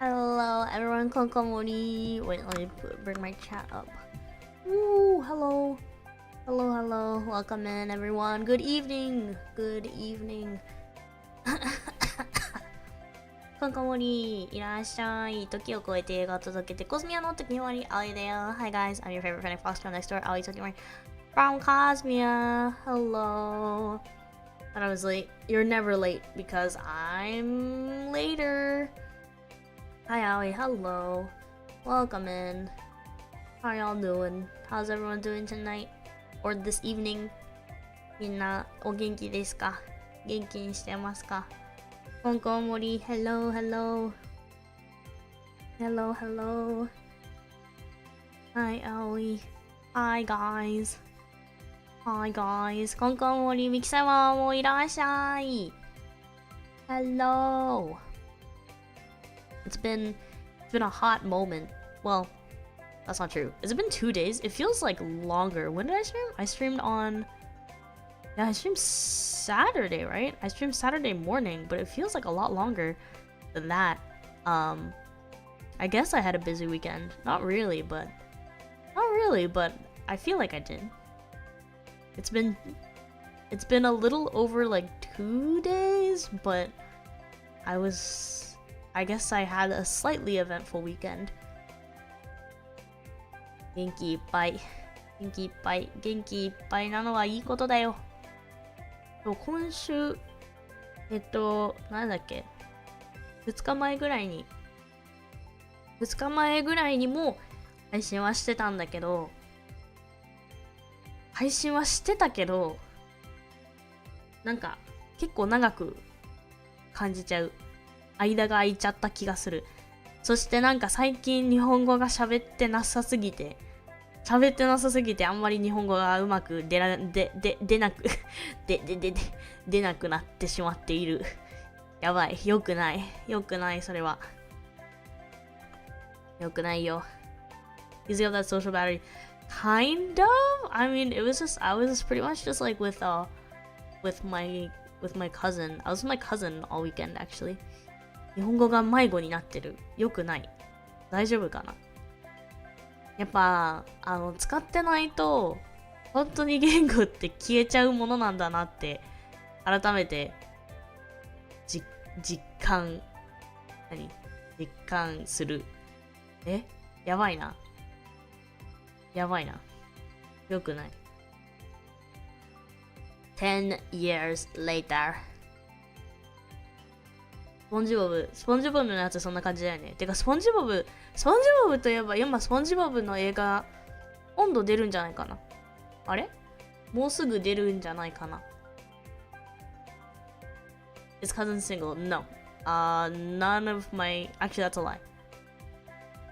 Hello, everyone. Tokimori. Wait, let me bring my chat up. Ooh, hello. Hello. Welcome in, everyone. Good evening. Tokimori, いらっしゃい。時を超えて映画を届けて、Cosmia のTokimori, Aoi there. Hi guys, I'm your favorite friend Fox from next door, Aoi Tokimori from Cosmia. Hello. Thought I was late. You're never late because I'm later. Hi Aoi, hello. Welcome in. How y'all doing? How's everyone doing tonight? Or this evening? みんなお元気ですか？元気にしてますか？Tokimori, hello. Hi Aoi. Hi guys. Tokimori, ミキ様もいらっしゃい。Hello. It's been a hot moment. Well, that's not true. Has it been 2 days? It feels like longer. When did I stream? I streamed Saturday, right? I streamed Saturday morning, but it feels like a lot longer than that. I guess I had a busy weekend. Not really, but I feel like I did. It's been a little over like 2 days, but I guess I had a slightly eventful weekend. 元気いっぱいなのはいいことだよ。今週、なんだっけ、2日前ぐらいにも配信はしてたけど、なんか結構長く感じちゃう。間が空いちゃった気がする。そしてなんか最近日本語が喋ってなさすぎてあんまり日本語がうまく出なくなってしまっている。やばい。よくない。それは。よくないよ。Using up that social battery. Kind of? I mean, I was pretty much just like with my cousin. I was with my cousin all weekend actually. 日本語が迷子になってる。よくない。大丈夫かな？やっぱ、使ってないと、本当に言語って消えちゃうものなんだなって、改めて、実感する。やばいな。よくない。10 years later.スポンジボブのやつそんな感じだよね。てかスポンジボブといえば今スポンジボブの映画今度出るんじゃないかな。あれ？もうすぐ出るんじゃないかな。Is cousin single? No. None of my... Actually, that's a lie.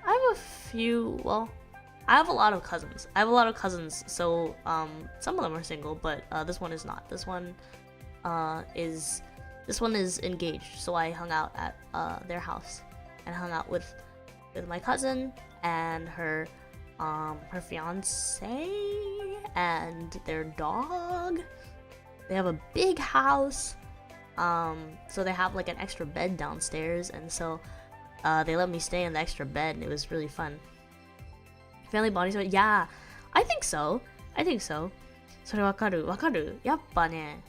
I have a few... Well, I have a lot of cousins. So some of them are single, but this one is not. This one is engaged, so I hung out at their house and hung out with my cousin and her fiance and their dog. They have a big house, so they have like an extra bed downstairs, and so they let me stay in the extra bed, and it was really fun. Family bonding, yeah, I think so. それわかる？やっぱね、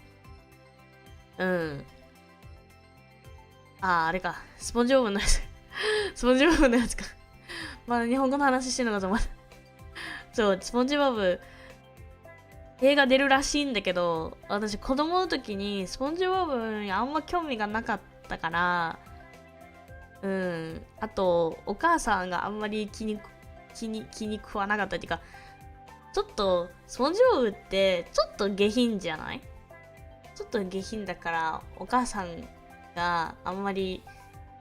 あれか。スポンジボブのやつか。まあ、日本語の話してるのかと思った。そう、スポンジボブ、映画出るらしいんだけど、私、子供の時にスポンジボブにあんま興味がなかったから、あと、お母さんがあんまり気に食わなかったっていうか、ちょっと、スポンジボブって、ちょっと下品じゃない？ちょっと下品だから、お母さんがあんまり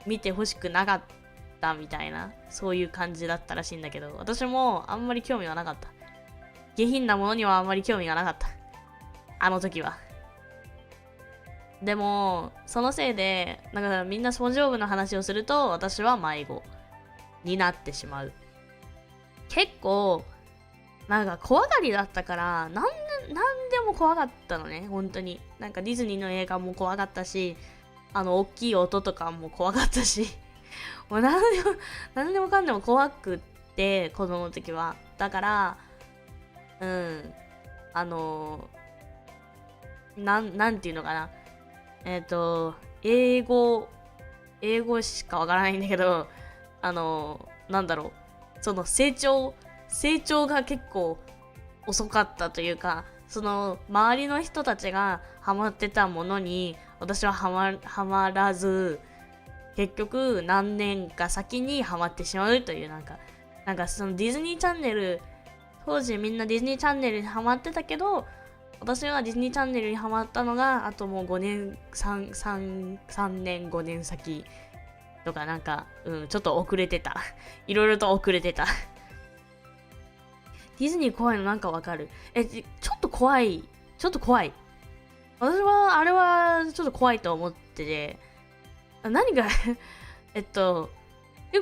見てほしくなかったみたいな、そういう感じだったらしいんだけど、私もあんまり興味はなかった。下品なものにはあんまり興味がなかった。あの時は。でも、そのせいで、だからみんなスポンジボブの話をすると、私は迷子になってしまう。結構、なんか怖がりだったから、なんでも怖かったのね、本当に。なんかディズニーの映画も怖かったし、大きい音とかも怖かったし、もう何でもかんでも怖くって、子供の時は。だから、うん、なんていうのかな。英語しかわからないんだけど、なんだろう。その成長が結構遅かったというか、その周りの人たちがハマってたものに私はハマらず、結局何年か先にハマってしまうという、なんかそのディズニーチャンネル、当時みんなディズニーチャンネルにハマってたけど、私はディズニーチャンネルにハマったのがあともう3年5年先とか、ちょっと遅れてた。いろいろと遅れてた。ディズニー怖いのなんかわかる。ちょっと怖い。私は、あれはちょっと怖いと思ってて、何が結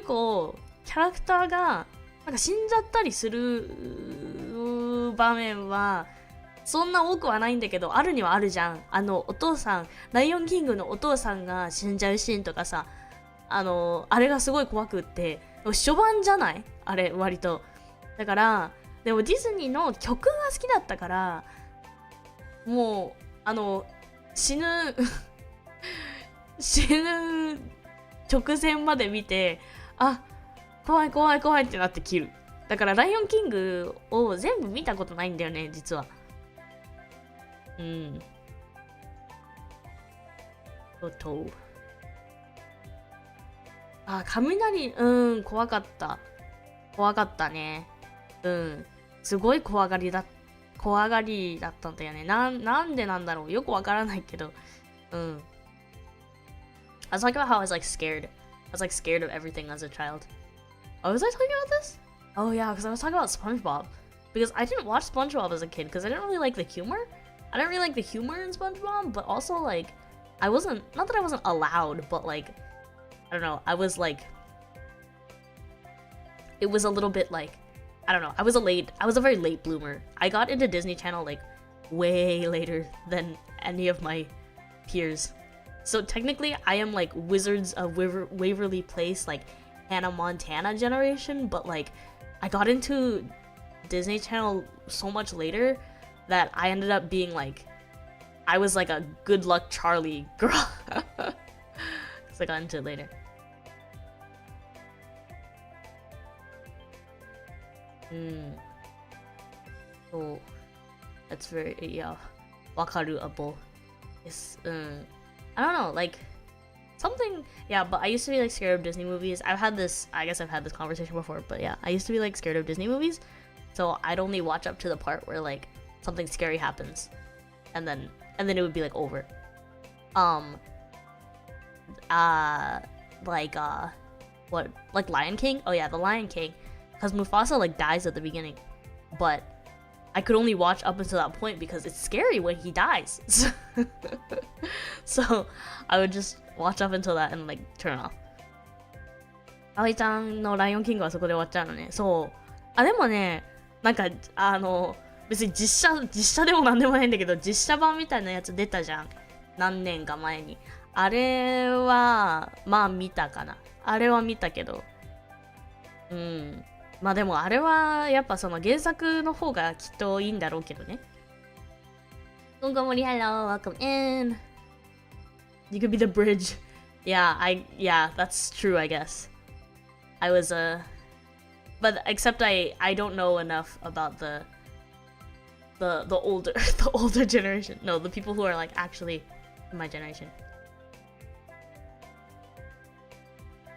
構、キャラクターが、死んじゃったりする場面は、そんな多くはないんだけど、あるにはあるじゃん。お父さん、ライオンキングのお父さんが死んじゃうシーンとかさ、あれがすごい怖くって、初版じゃないあれ、割と。だから、でもディズニーの曲が好きだったから、もう、死ぬ直前まで見て、あ、怖いってなって切る。だから、ライオンキングを全部見たことないんだよね、実は。うん。雷、怖かった。ね。すごい怖がりだったんだよね。なんでなんだろう。よくわからないけど。I was talking about how I was scared. I was scared of everything as a child. Oh, was I talking about this? Oh yeah, because I was talking about SpongeBob. Because I didn't watch SpongeBob as a kid because I didn't really like the humor. I didn't really like the humor in SpongeBob, but also I wasn't, not that I wasn't allowed, but I don't know, I was it was a little bit I don't know, I was a very late bloomer. I got into Disney Channel way later than any of my peers. So technically I am Wizards of Waverly Place, Hannah Montana generation, but I got into Disney Channel so much later that I ended up being I was a good luck Charlie girl. So I got into it later. So that's very, yeah, wakaruable. Yes, I don't know, something, yeah, but I used to be scared of Disney movies. I guess I've had this conversation before, but yeah, I used to be scared of Disney movies. So I'd only watch up to the part where something scary happens, and then it would be over. What, Lion King? Oh yeah, the Lion King, because Mufasa dies at the beginning, but I could only watch up until that point because it's scary when he dies. So I would just watch up until that and turn off. 葵ちゃんのライオンキングはそこで終わっちゃうのね。そう。あ、でもね、別に実写でもなんでもないんだけど、実写版みたいなやつ出たじゃん。何年か前に。あれは、まあ見たかな。あれは見たけど。まあでもあれは、やっぱその原作の方がきっといいんだろうけどね。Tokimori, hello, welcome in. You could be the bridge. Yeah, that's true, I guess. I was, but except I don't know enough about the older the older generation. No, the people who are actually in my generation.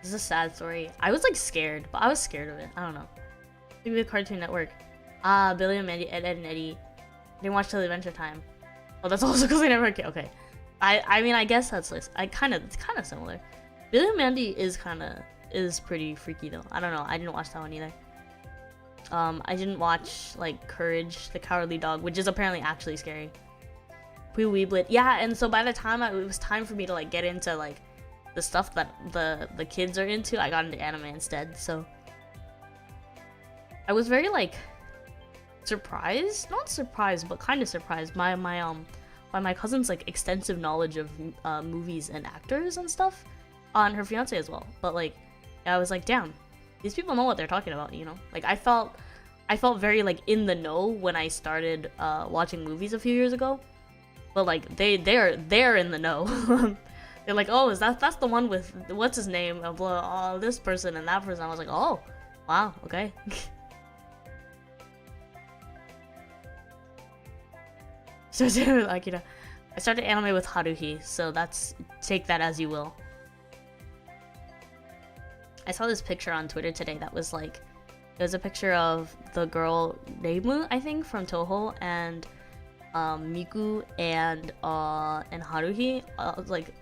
This is a sad story. I was scared, but I was scared of it. I don't know. Maybe the Cartoon Network. Billy and Mandy, Ed, and Eddie. I didn't watch till Adventure Time. Oh, that's also because I never came. Okay. I mean, I guess it's kind of similar. Billy and Mandy is pretty freaky though. I don't know. I didn't watch that one either. I didn't watch Courage the Cowardly Dog, which is apparently actually scary. Pee Wee Blit. Yeah, and so by the time it was time for me to get into the stuff that the kids are into, I got into anime instead. So I was very surprised, not surprised, but kind of surprised by my cousin's extensive knowledge of movies and actors and stuff, and her fiance as well. But I was like, damn, these people know what they're talking about, you know? Like, I felt very, like, in the know when I started watching movies a few years ago. But, like, they're in the know. They're like, oh, that's the one with, what's his name? Blah, this person and that person. I was like, oh, wow, okay. So, like, you know, I started anime with Haruhi, so take that as you will. I saw this picture on Twitter today that was like, it was a picture of the girl Reimu, I think, from Toho, and Miku and Haruhi. Like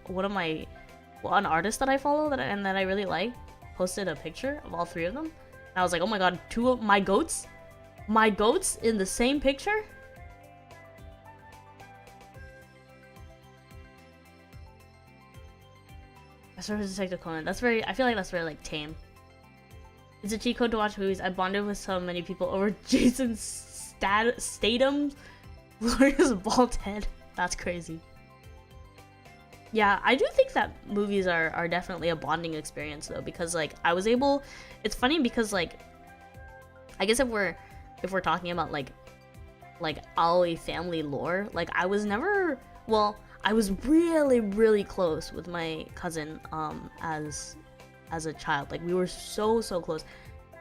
one artist that I follow that I really like posted a picture of all three of them. And I was like, oh my god, two of my goats in the same picture. I started Detective Conan. I feel like that's very like tame. It's a cheat code to watch movies. I bonded with so many people over Jason Statham's glorious bald head. That's crazy. Yeah, I do think that movies are definitely a bonding experience though, because like it's funny because like, I guess if we're talking about like Aoi family lore, like I was really, really close with my cousin as a child. Like we were so close.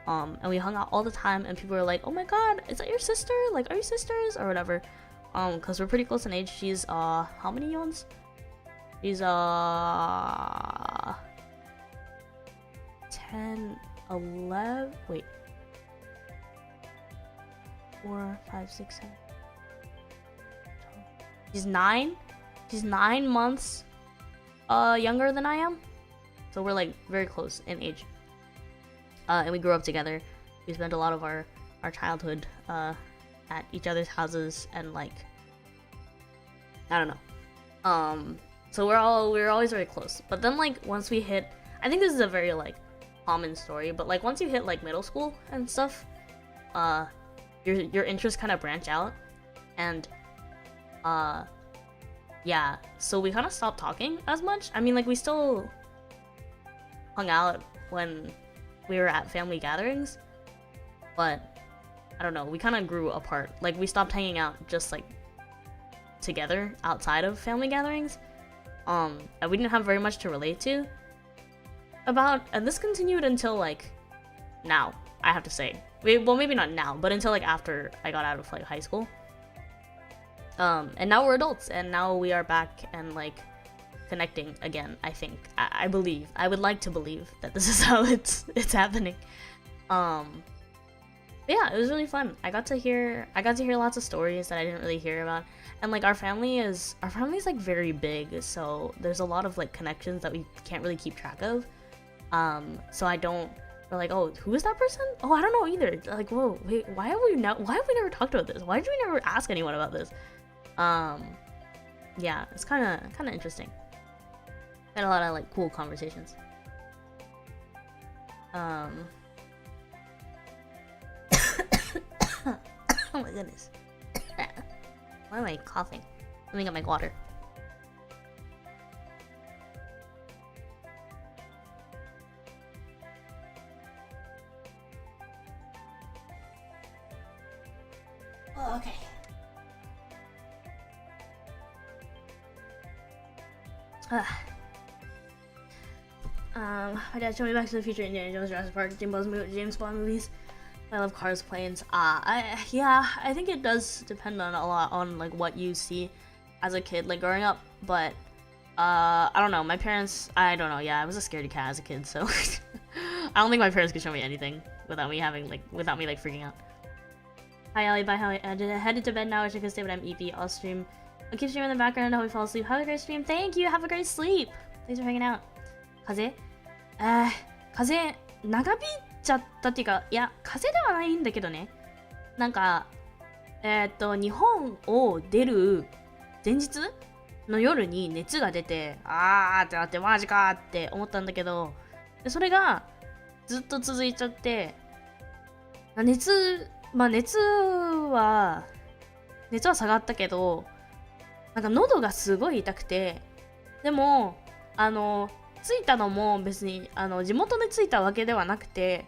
And we hung out all the time, and people were like, oh my god, is that your sister? Like, are you sisters? Or whatever. Because we're pretty close in age. She's how many years? She's 10, 11, wait. 4, 5, 6, 7. She's 9. She's 9 months younger than I am. So we're like very close in age. And we grew up together. We spent a lot of our childhood at each other's houses, and like, I don't know. So we were always very close. But then like once we hit, I think this is a very like common story, but like once you hit like middle school and stuff, your interests kind of branch out, and yeah, so we kind of stopped talking as much. I mean, like we still hung out when we were at family gatherings, but I don't know, we kind of grew apart. Like we stopped hanging out just like together outside of family gatherings, and we didn't have very much to relate to about, and this continued until like now, I have to say. Well, maybe not now, but until like after I got out of like high school. And now we're adults, and now we are back and like connecting again. I think I believe, I would like to believe that this is how it's happening. But yeah, it was really fun. I got to hear lots of stories that I didn't really hear about, and like our family is like very big, so there's a lot of like connections that we can't really keep track of. So we're like, oh, who is that person? Oh, I don't know either. Like, whoa, wait, why have we never talked about this? Why did we never ask anyone about this? Yeah, it's kind of interesting. Had a lot of like cool conversations. Oh my goodness. Why am I coughing? Let me get my water. Oh, okay. My dad showed me Back to the Future, Indiana Jones, Jurassic Park, James Bond movies. I love cars, planes. Yeah, I think it does depend on a lot on like what you see as a kid, like growing up. But I don't know. My parents, I don't know. Yeah, I was a scaredy cat as a kid, so I don't think my parents could show me anything without me freaking out. Hi Ali, bye Holly. I headed to bed now. I wish I could stay, but I'm EP. I'll stream. I'll keep streaming in the background until we fall asleep. Have a great stream. Thank you. Have a great sleep. Thanks for hanging out. 風長引いちゃったっていうか、いや風ではないんだけどね。なんか日本を出る前日の夜に熱が出て、あーってなってマジかーって思ったんだけど、それがずっと続いちゃって、熱は下がったけど、なんか喉がすごい痛くて、でも着いたのも別に地元で着いたわけではなくて、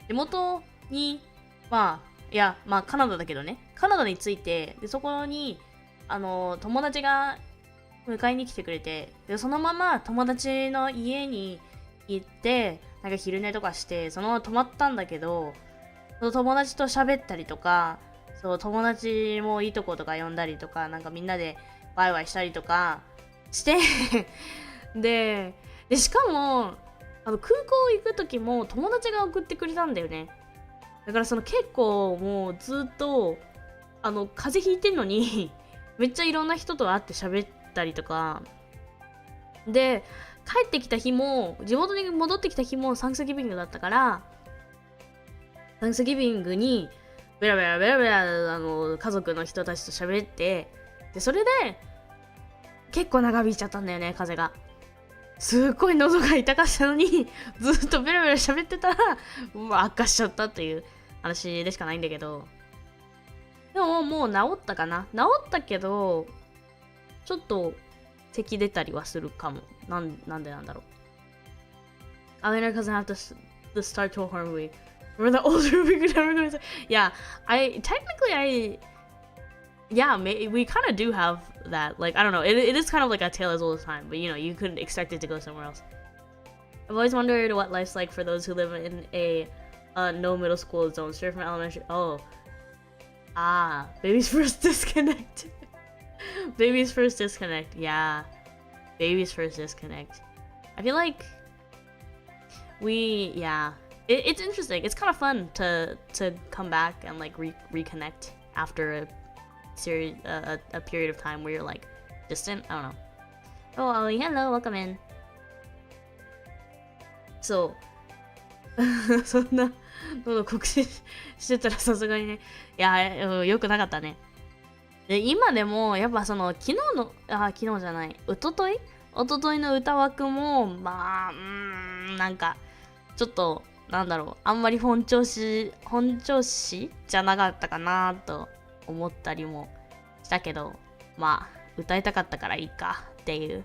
地元にカナダだけどね、カナダに着いて、でそこに友達が迎えに来てくれて、でそのまま友達の家に行って、なんか昼寝とかして、そのまま泊まったんだけど、その友達と喋ったりとか、そう友達もいいとことか呼んだりとか、なんかみんなでワイワイしたりとかしてでしかも空港行く時も友達が送ってくれたんだよね。だから結構もうずっと風邪ひいてんのにめっちゃいろんな人と会って喋ったりとかで、帰ってきた日も地元に戻ってきた日もサンクスギビングだったから、サンクスギビングにベラベラベラベラ家族の人たちと喋って、でそれで結構長引いちゃったんだよね、風邪が。すっごい喉が痛かったのにずっとベラベラ喋ってたら悪化しちゃったっていう話でしかないんだけど、でももう治ったかな。治ったけどちょっと咳出たりはするかも。なんでなんだろう。I mean, our cousin have to start to a horror movie. We're the older we could never go to. Yeah, we kind of do have that. Like, I don't know. It is kind of like a tale as old as time, but you couldn't expect it to go somewhere else. I've always wondered what life's like for those who live in a no middle school zone, straight from elementary. Baby's first disconnect. Baby's first disconnect. Yeah, baby's first disconnect. I feel like it's interesting. It's kind of fun to come back and like reconnect after a period of time where you're like distant. I don't know. Oh, Ollie, hello, welcome in. そうそんなの告知してたらさすがにね、いやよくなかったね。で今でもやっぱ昨日じゃない、一昨日の歌枠もなんかちょっとなんだろう、あんまり本調子じゃなかったかなと思ったりもしたけど、歌いたかったからいいかっていう。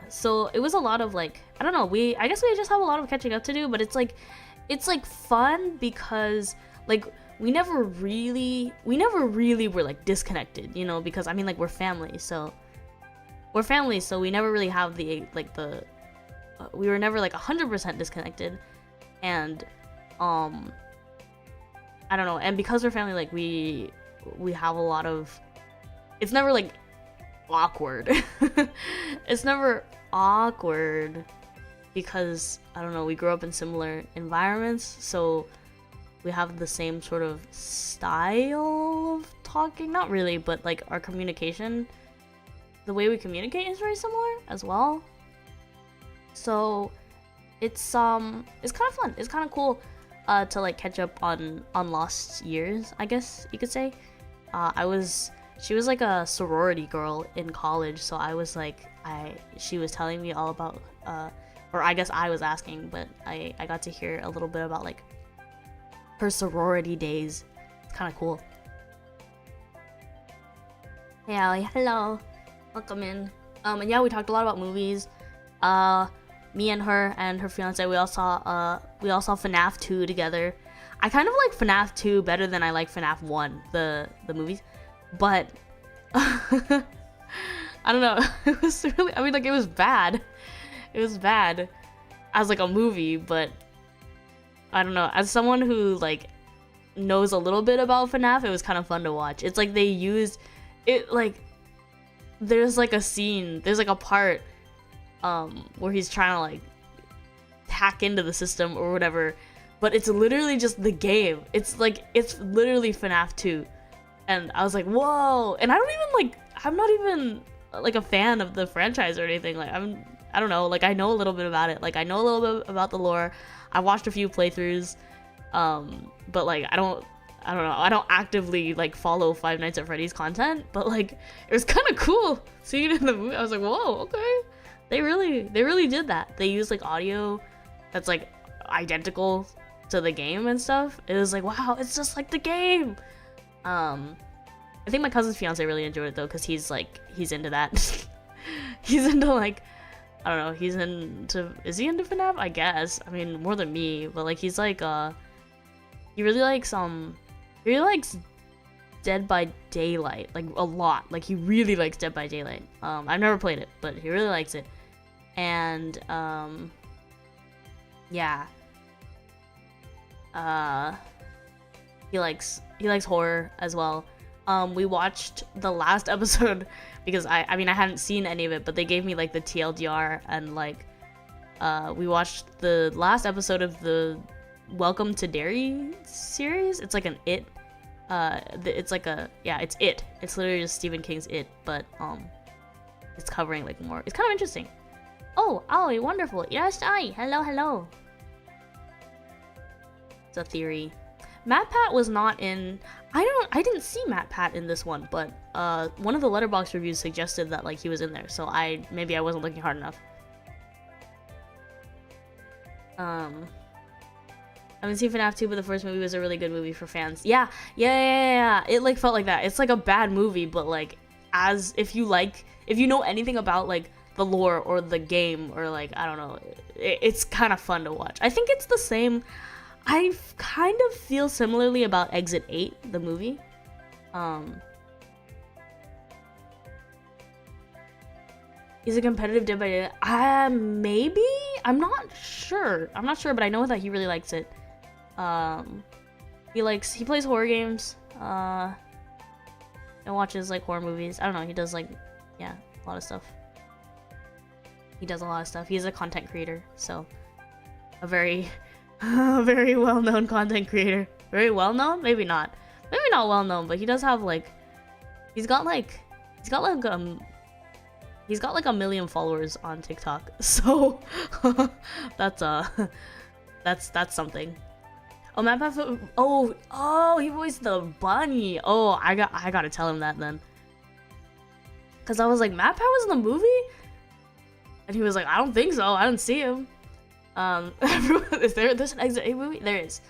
So it was a lot of like, I don't know, I guess we just have a lot of catching up to do, but it's like fun because like we never really were like disconnected, because I mean like we're family, so we never really have we were never like 100% disconnected, and I don't know, and because we're family, like we have a lot of, it's never like awkward. It's never awkward because I don't know, we grew up in similar environments, so we have the same sort of style of talking. Not really, but like our communication, the way we communicate is very similar as well. So it's kind of fun. It's kind of cool to like catch up on lost years, I guess you could say. She was like a sorority girl in college, so I was like, she was telling me all about, or I guess I was asking, but I got to hear a little bit about like her sorority days. It's kind of cool. Hey Ali, hello, welcome in. And yeah, we talked a lot about movies. Me and her fiance, we all saw FNAF 2 together. I kind of like FNAF 2 better than I like FNAF 1, the movies. But I don't know. It was really, I mean, like, it was bad. It was bad as like a movie, but I don't know. As someone who like knows a little bit about FNAF, it was kind of fun to watch. It's like they used it, like there's like a scene, there's like a part where he's trying to like hack into the system or whatever, but it's literally just the game. It's literally FNAF 2. And I was like, whoa. And I'm not even like a fan of the franchise or anything. Like I don't know, like I know a little bit about it. Like I know a little bit about the lore. I watched a few playthroughs. But like I don't know. I don't actively like follow Five Nights at Freddy's content, but like it was kind of cool seeing it in the movie. I was like, whoa, okay. They really did that. They used like audio that's like identical to the game and stuff. It was like, wow, it's just like the game. I think my cousin's fiance really enjoyed it though, because he's into that. He's into like, I don't know, is he into FNAF? I guess. I mean, more than me, but like he's like he really likes Dead by Daylight, like a lot. Like he really likes Dead by Daylight. I've never played it, but he really likes it. And yeah. He likes horror as well. We watched the last episode because I mean I hadn't seen any of it, but they gave me like the TLDR, and like we watched the last episode of the Welcome to Derry series. It's like an It. It's like it's It. It's literally just Stephen King's It, but it's covering like more. It's kind of interesting. Oh, Aoi, wonderful. Yes, I. Hello. It's a theory. MatPat was not in. I didn't see MatPat in this one, but one of the Letterboxd reviews suggested that like he was in there, so maybe I wasn't looking hard enough. I haven't seen FNAF 2, but the first movie was a really good movie for fans. Yeah. It like felt like that. It's like a bad movie, but like if you know anything about like the lore or the game or like I don't know, it's kind of fun to watch. I think it's the same. I kind of feel similarly about Exit 8, the movie. Is it competitive Dead by Daylight? Maybe? I'm not sure, but I know that he really likes it. He plays horror games, and watches like horror movies. I don't know, he does like, yeah, a lot of stuff. He does a lot of stuff. He's a content creator, so a very very well-known content creator. Very well-known? Maybe not well-known, but he does have like he's got like a million followers on TikTok. So that's something. Oh, MatPat. Oh, he voiced the bunny. Oh, I gotta tell him that then. Cause I was like, MatPat was in the movie? And he was like, I don't think so. I didn't see him. There's an Exit 8 movie? There's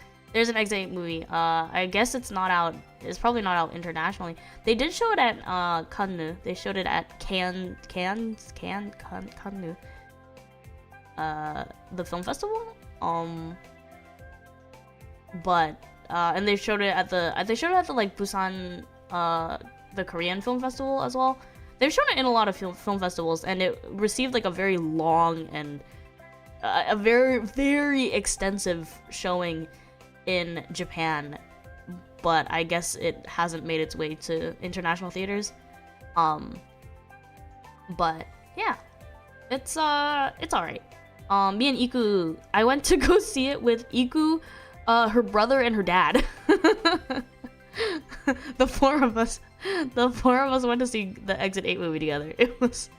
an Exit 8 movie. I guess it's not out. It's probably not out internationally. They did show it at Cannes. They showed it at Cannes, the film festival. But and they showed it at the like Busan, the Korean film festival as well. They've shown it in a lot of film festivals, and it received like a very long and a very, very extensive showing in Japan, but I guess it hasn't made its way to international theaters. But yeah, it's alright. Me and Iku, I went to go see it with Iku, her brother, and her dad. The four of us went to see the Exit 8 movie together. It was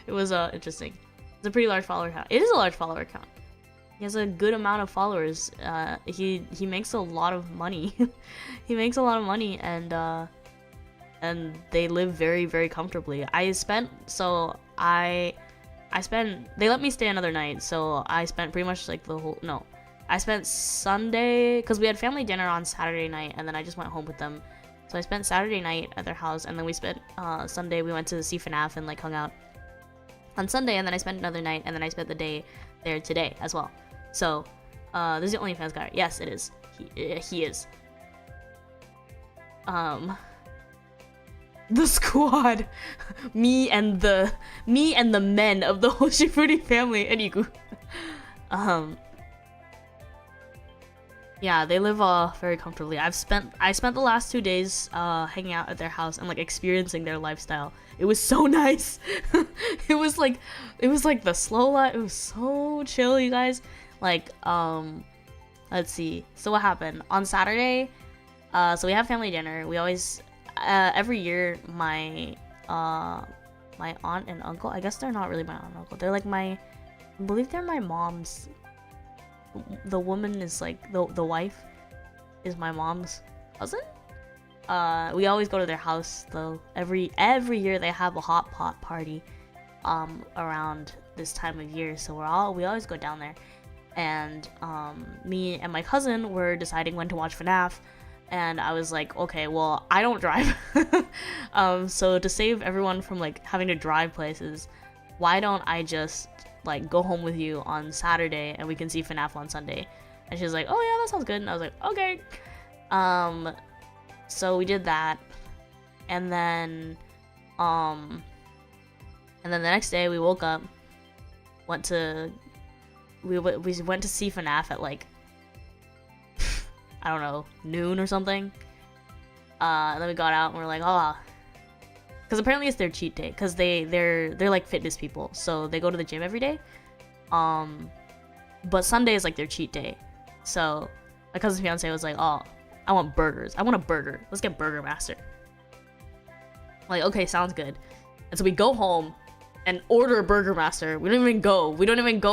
interesting. It's a pretty large follower count. It is a large follower count. He has a good amount of followers. He makes a lot of money. He makes a lot of money, and they live very, very comfortably. They let me stay another night, so I spent pretty much like I spent Sunday, because we had family dinner on Saturday night, and then I just went home with them. So I spent Saturday night at their house, and then we spent Sunday, we went to see FNAF and like hung out on Sunday, and then I spent another night, and then I spent the day there today as well. So this is the OnlyFans guy. Yes, it is. He is. The squad, me and the men of the Hoshifuri family and Iku. Yeah, they live very comfortably. I spent the last 2 days hanging out at their house and like experiencing their lifestyle. It was so nice. it was like the slow life. It was so chill, you guys. Like let's see. So what happened on Saturday? So we have family dinner. We always every year my aunt and uncle. I guess they're not really my aunt and uncle. They're like I believe they're my mom's. The woman is like the wife is my mom's cousin. We always go to their house though. Every year they have a hot pot party around this time of year, so we always go down there. And me and my cousin were deciding when to watch FNAF And I was like, okay, well, I don't drive. So to save everyone from like having to drive places, why don't I just like go home with you on Saturday and we can see FNAF on Sunday? And she was like, oh yeah, that sounds good. And I was like, okay. So we did that. And then the next day we woke up, we went to see FNAF at like, I don't know, noon or something. And then we got out and we're like, oh, because apparently it's their cheat day, because they're like fitness people, so they go to the gym every day. But Sunday is like their cheat day. So my cousin's fiance was like, oh, I want burgers. I want a burger. Let's get Burger Master. I'm like, okay, sounds good. And so we go home and order Burger Master. We don't even go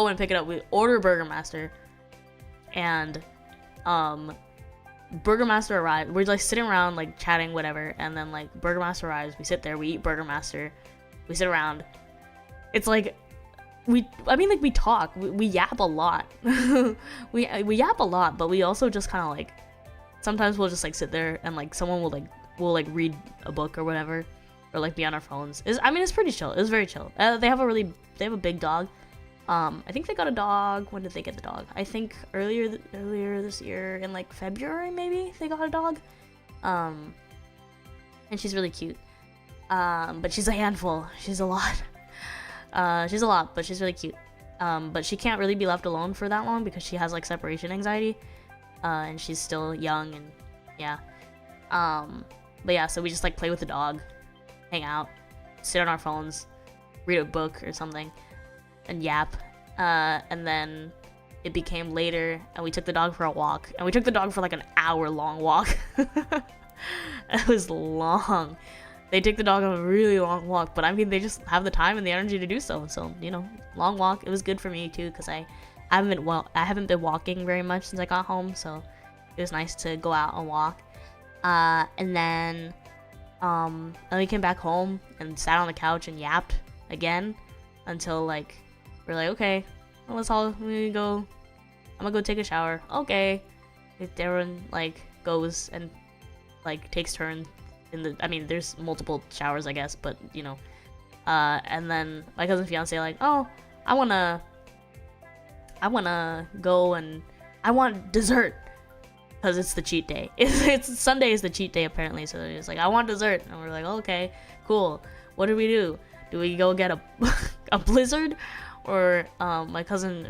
and pick it up. We order Burger Master. And Burger Master arrived. We're like sitting around like chatting, whatever, and then like Burger Master arrives. We sit there, we eat Burger Master, we sit around. It's like we talk, we yap a lot. we yap a lot, but we also just kind of like sometimes we'll just like sit there and like someone will read a book or whatever, or like be on our phones. It's pretty chill. It's very chill. They have a big dog. I think they got a dog. When did they get the dog? I think earlier this year in like February maybe they got a dog. And she's really cute. But she's a handful. She's a lot. But she's really cute. But she can't really be left alone for that long because she has like separation anxiety. And she's still young and yeah. But yeah, so we just like play with the dog, hang out, sit on our phones, read a book or something, and yap. And then it became later and we took the dog for a walk, and we took the dog for like an hour-long walk. It was long. They take the dog on a really long walk, but I mean they just have the time and the energy to do so. So, you know, long walk. It was good for me too because I haven't been walking very much since I got home, so it was nice to go out and walk. And then we came back home and sat on the couch and yapped again until like we're like, okay, well, we go. I'm gonna go take a shower. Okay. If Darren like goes and like takes turns there's multiple showers, I guess, but you know. And then my cousin's fiance like, oh, I wanna go and I want dessert because it's the cheat day. It's Sunday is the cheat day apparently, so it's like I want dessert, and we're like, okay, cool. What do we do? Do we go get a blizzard, or my cousin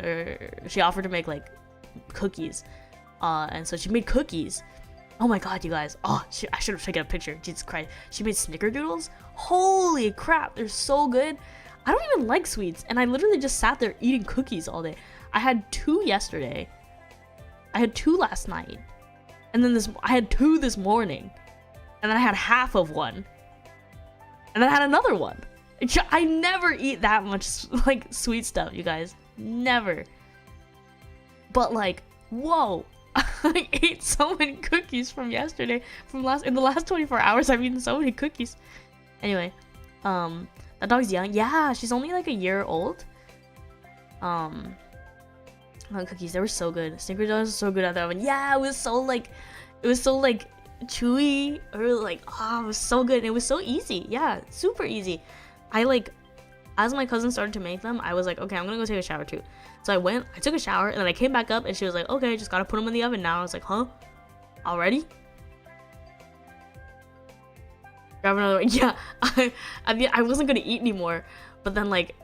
she offered to make like cookies, and so she made cookies. Oh my god, you guys! Oh, I should have taken a picture. Jesus Christ, she made snickerdoodles. Holy crap, they're so good. I don't even like sweets, and I literally just sat there eating cookies all day. I had 2 yesterday. I had 2 last night. And then I had 2 this morning. And then I had half of one. And then I had another one. I never eat that much like sweet stuff, you guys. Never. But like, whoa. I ate so many cookies from yesterday. In the last 24 hours, I've eaten so many cookies. Anyway, that dog's young. Yeah, she's only like a year old. Cookies, they were so good. Snickerdoodles was so good at that one. Yeah, it was so like chewy, or like, oh, it was so good. It was so easy. Yeah, super easy. As my cousin started to make them, I was like, okay, I'm gonna go take a shower too. So I took a shower, and then I came back up, and she was like, okay, just gotta put them in the oven now. I was like, huh? Already? Grab another one. Yeah, I wasn't gonna eat anymore, but then like,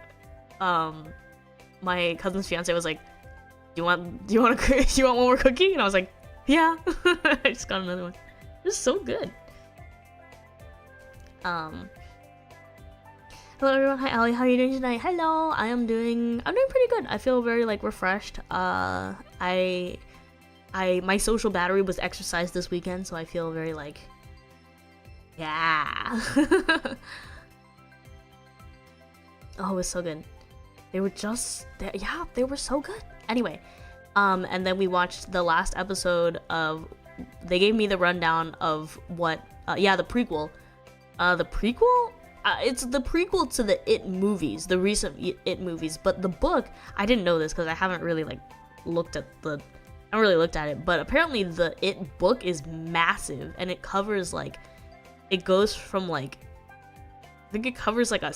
my cousin's fiance was like, do you want one more cookie? And I was like, yeah. I just got another one. It was so good. Hello everyone, hi Ali, how are you doing tonight? Hello, I'm doing pretty good. I feel very like refreshed. My social battery was exercised this weekend, so I feel very like, yeah. Oh, it was so good. They were they were so good. Anyway, and then we watched the last episode of, they gave me the rundown of what, the prequel. The prequel? It's the prequel to the It movies, the recent It movies, but the book, I didn't know this because I haven't really like looked at the I haven't really looked at it, but apparently the It book is massive, and it covers like, it goes from like, I think it covers like a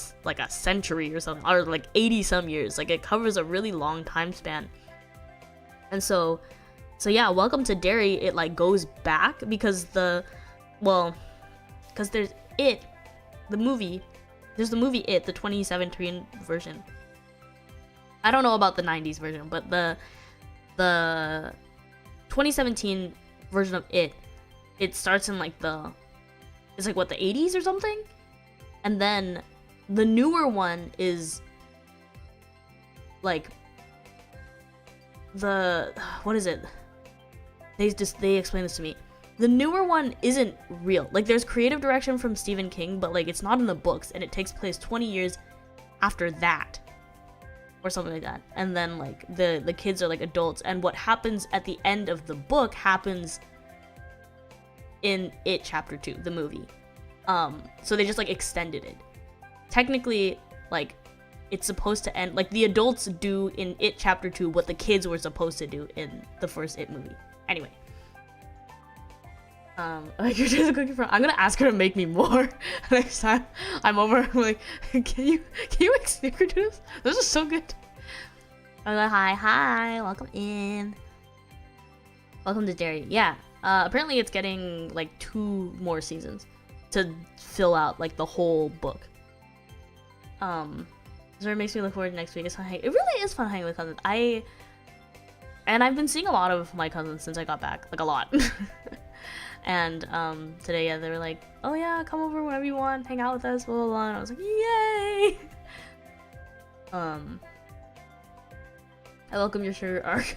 century or something, or like 80 some years. Like it covers a really long time span. And so yeah, Welcome to Derry, it like goes back because because there's It, the movie, there's the movie It, the 2017 version. I don't know about the 90s version, but the 2017 version of It starts in like it's like what, the 80s or something? And then the newer one is like what is it? They explain this to me. The newer one isn't real. Like there's creative direction from Stephen King, but like it's not in the books, and it takes place 20 years after that. Or something like that. And then like the kids are like adults, and what happens at the end of the book happens in It Chapter 2, the movie. So they just like extended it. Technically, like it's supposed to end like the adults do in It Chapter 2 what the kids were supposed to do in the first It movie. Anyway. Like you're just cooking for. I'm gonna ask her to make me more next time I'm over. I'm like, can you make snickerdoodles? This is so good. I'm like, hi, welcome in. Welcome to Derry. Yeah. Apparently it's getting like 2 more seasons to fill out like the whole book. So it makes me look forward to next week. It's fun hanging. It really is fun hanging with cousins. I've been seeing a lot of my cousins since I got back, like a lot. And today, yeah, they were like, oh yeah, come over whenever you want, hang out with us, blah blah blah. And I was like, yay! I welcome your sugar arc.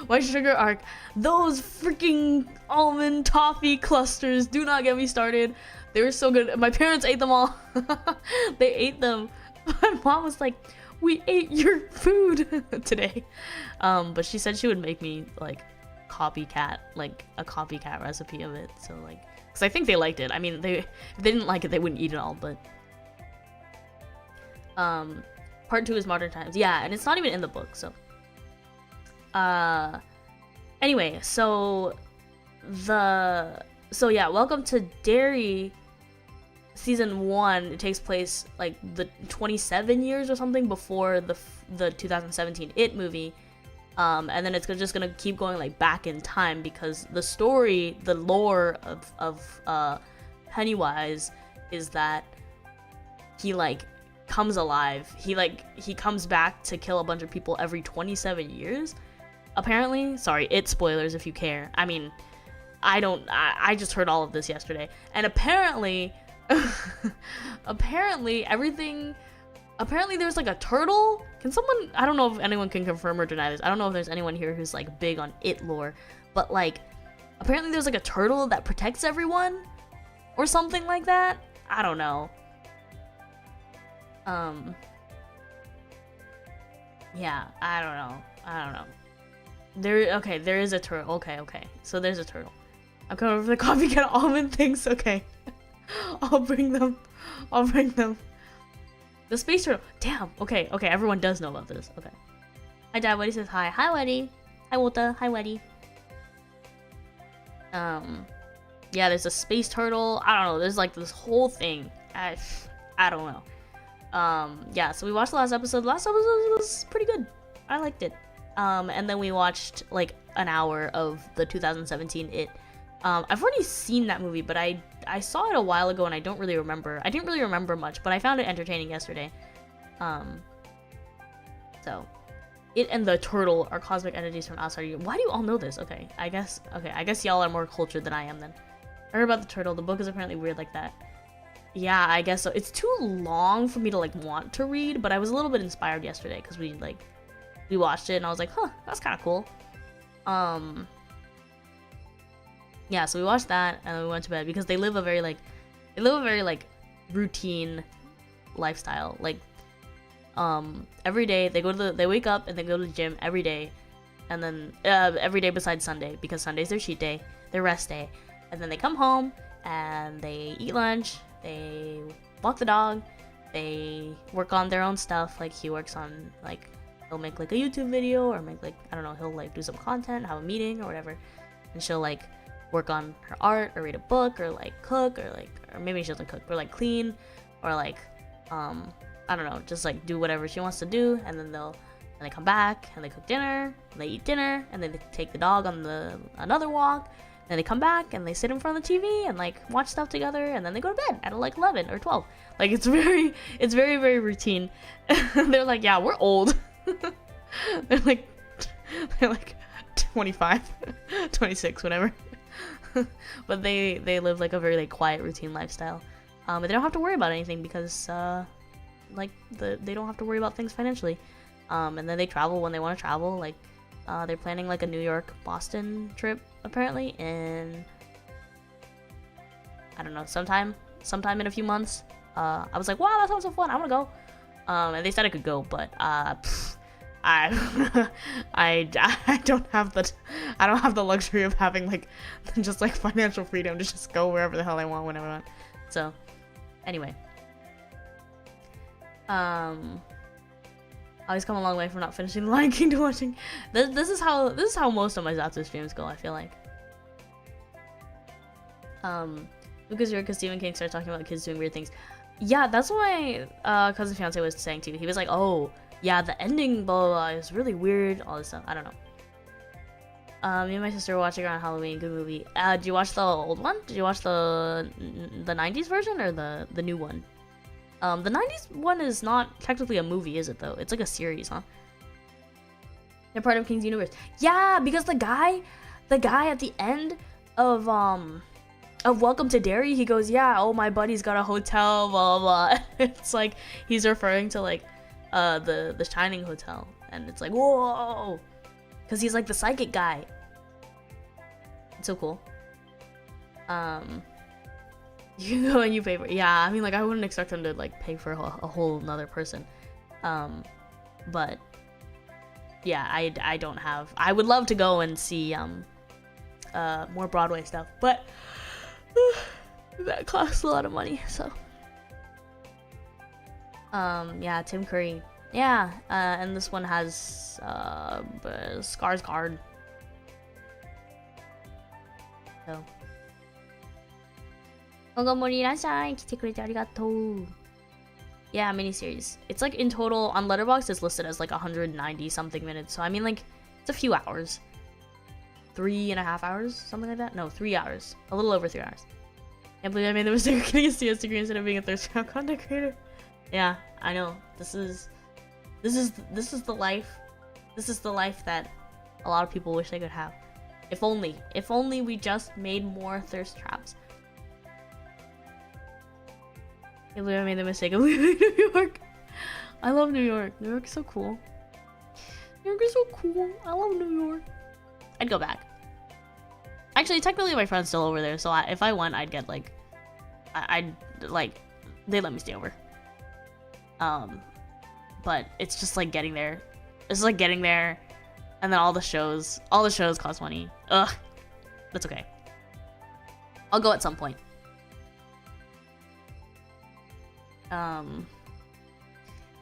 My sugar arc. Those freaking almond toffee clusters, do not get me started. They were so good. My parents ate them all. They ate them. My mom was like, we ate your food today. But she said she would make me like a copycat recipe of it. So like, because I think they liked it. I mean, if they didn't like it, they wouldn't eat it all. But part 2 is Modern Times. Yeah, and it's not even in the book. So anyway, so yeah, Welcome to Derry season 1, it takes place like the 27 years or something before the 2017 It movie. And then it's just gonna keep going like back in time, because the story, the lore of Pennywise is that he like comes alive. He comes back to kill a bunch of people every 27 years. Apparently, sorry, It spoilers if you care. I mean, I just heard all of this yesterday, and apparently apparently there's like a turtle. Can someone, I don't know if anyone can confirm or deny this. I don't know if there's anyone here who's like big on It lore, but like apparently there's like a turtle that protects everyone or something like that. I don't know. Yeah, I don't know. There is a turtle. Okay. So there's a turtle. I'm coming over for the copycat almond things. Okay. I'll bring them. The space turtle. Damn. Okay. Everyone does know about this. Okay. Hi, Dad. Weddy says hi. Hi, Weddy. Hi, Wota. Hi, Weddy. Yeah, there's a space turtle. I don't know. There's like this whole thing. I don't know. Yeah, so we watched the last episode. The last episode was pretty good. I liked it. And then we watched like an hour of the 2017 It. I've already seen that movie, but I saw it a while ago and I don't really remember. I didn't really remember much, but I found it entertaining yesterday. So It and the turtle are cosmic entities from outside. Why do you all know this? Okay, I guess y'all are more cultured than I am then. I heard about the turtle. The book is apparently weird like that. Yeah, I guess so. It's too long for me to like want to read, but I was a little bit inspired yesterday because we watched it and I was like, huh, that's kind of cool. Yeah, so we watched that and then we went to bed because they live a very routine lifestyle. Like every day they wake up and they go to the gym every day, and then every day besides Sunday, because Sunday's their cheat day, their rest day, and then they come home and they eat lunch, they walk the dog, they work on their own stuff. Like he works on like he'll make like a YouTube video, or make like, I don't know, he'll like do some content, have a meeting or whatever, and she'll like work on her art or read a book or like cook or maybe she doesn't cook, or like clean, or like I don't know, just like do whatever she wants to do, and then they come back and they cook dinner, and they eat dinner, and then they take the dog on another walk, and they come back and they sit in front of the TV and like watch stuff together, and then they go to bed at like 11 or 12. Like it's very very routine. They're like, yeah, we're old. they're like 25, 26, whatever. But they live like a very like quiet routine lifestyle. But they don't have to worry about anything because they don't have to worry about things financially. And then they travel when they want to travel. Like they're planning like a New York Boston trip apparently in, I don't know, sometime in a few months. I was like, wow, that sounds so fun, I want to go. And they said I could go, but I don't have the luxury of having like just like financial freedom to just go wherever the hell I want whenever I want. So anyway, I always come a long way from not finishing The Lion King to watching. This is how most of my Zatsu streams go, I feel like. Lucas York, because Stephen King started talking about kids doing weird things. Yeah, that's what my cousin fiance was saying too. He was like, oh yeah, the ending blah blah blah is really weird, all this stuff. I don't know. Me and my sister were watching around Halloween. Good movie. Did you watch the old one? Did you watch the 90s version or the new one? The 90s one is not technically a movie, is it though? It's like a series, huh? They're part of King's universe. Yeah, because the guy at the end of Welcome to Derry, he goes, yeah, oh, my buddy's got a hotel, blah blah. It's like he's referring to like the Shining Hotel, and it's like, whoa, because he's like the psychic guy. It's so cool. You can go and you pay for it. Yeah, I mean, like, I wouldn't expect them to like pay for a whole another person. But yeah, I don't have. I would love to go and see more Broadway stuff, but that costs a lot of money. So yeah, Tim Curry. Yeah, and this one has Skarsgård. So. 今後もいらっしゃい。来てくれてありがとう。Yeah, miniseries. It's like in total on Letterboxd it's listed as like 190 something minutes. So I mean like it's a few hours. 3.5 hours, something like that. No, 3 hours. A little over 3 hours. Can't believe I made the mistake of getting a CS degree instead of being a thirst trap content creator. Yeah, I know. This is the life. This is the life that a lot of people wish they could have. If only we just made more thirst traps. I made the mistake of leaving New York. I love New York. New York is so cool. New York is so cool. I love New York. I'd go back. Actually, technically my friend's still over there, so if I went, I'd get like, I'd like, they let me stay over. But it's just like getting there. It's like getting there, and then all the shows cost money. Ugh, that's okay. I'll go at some point.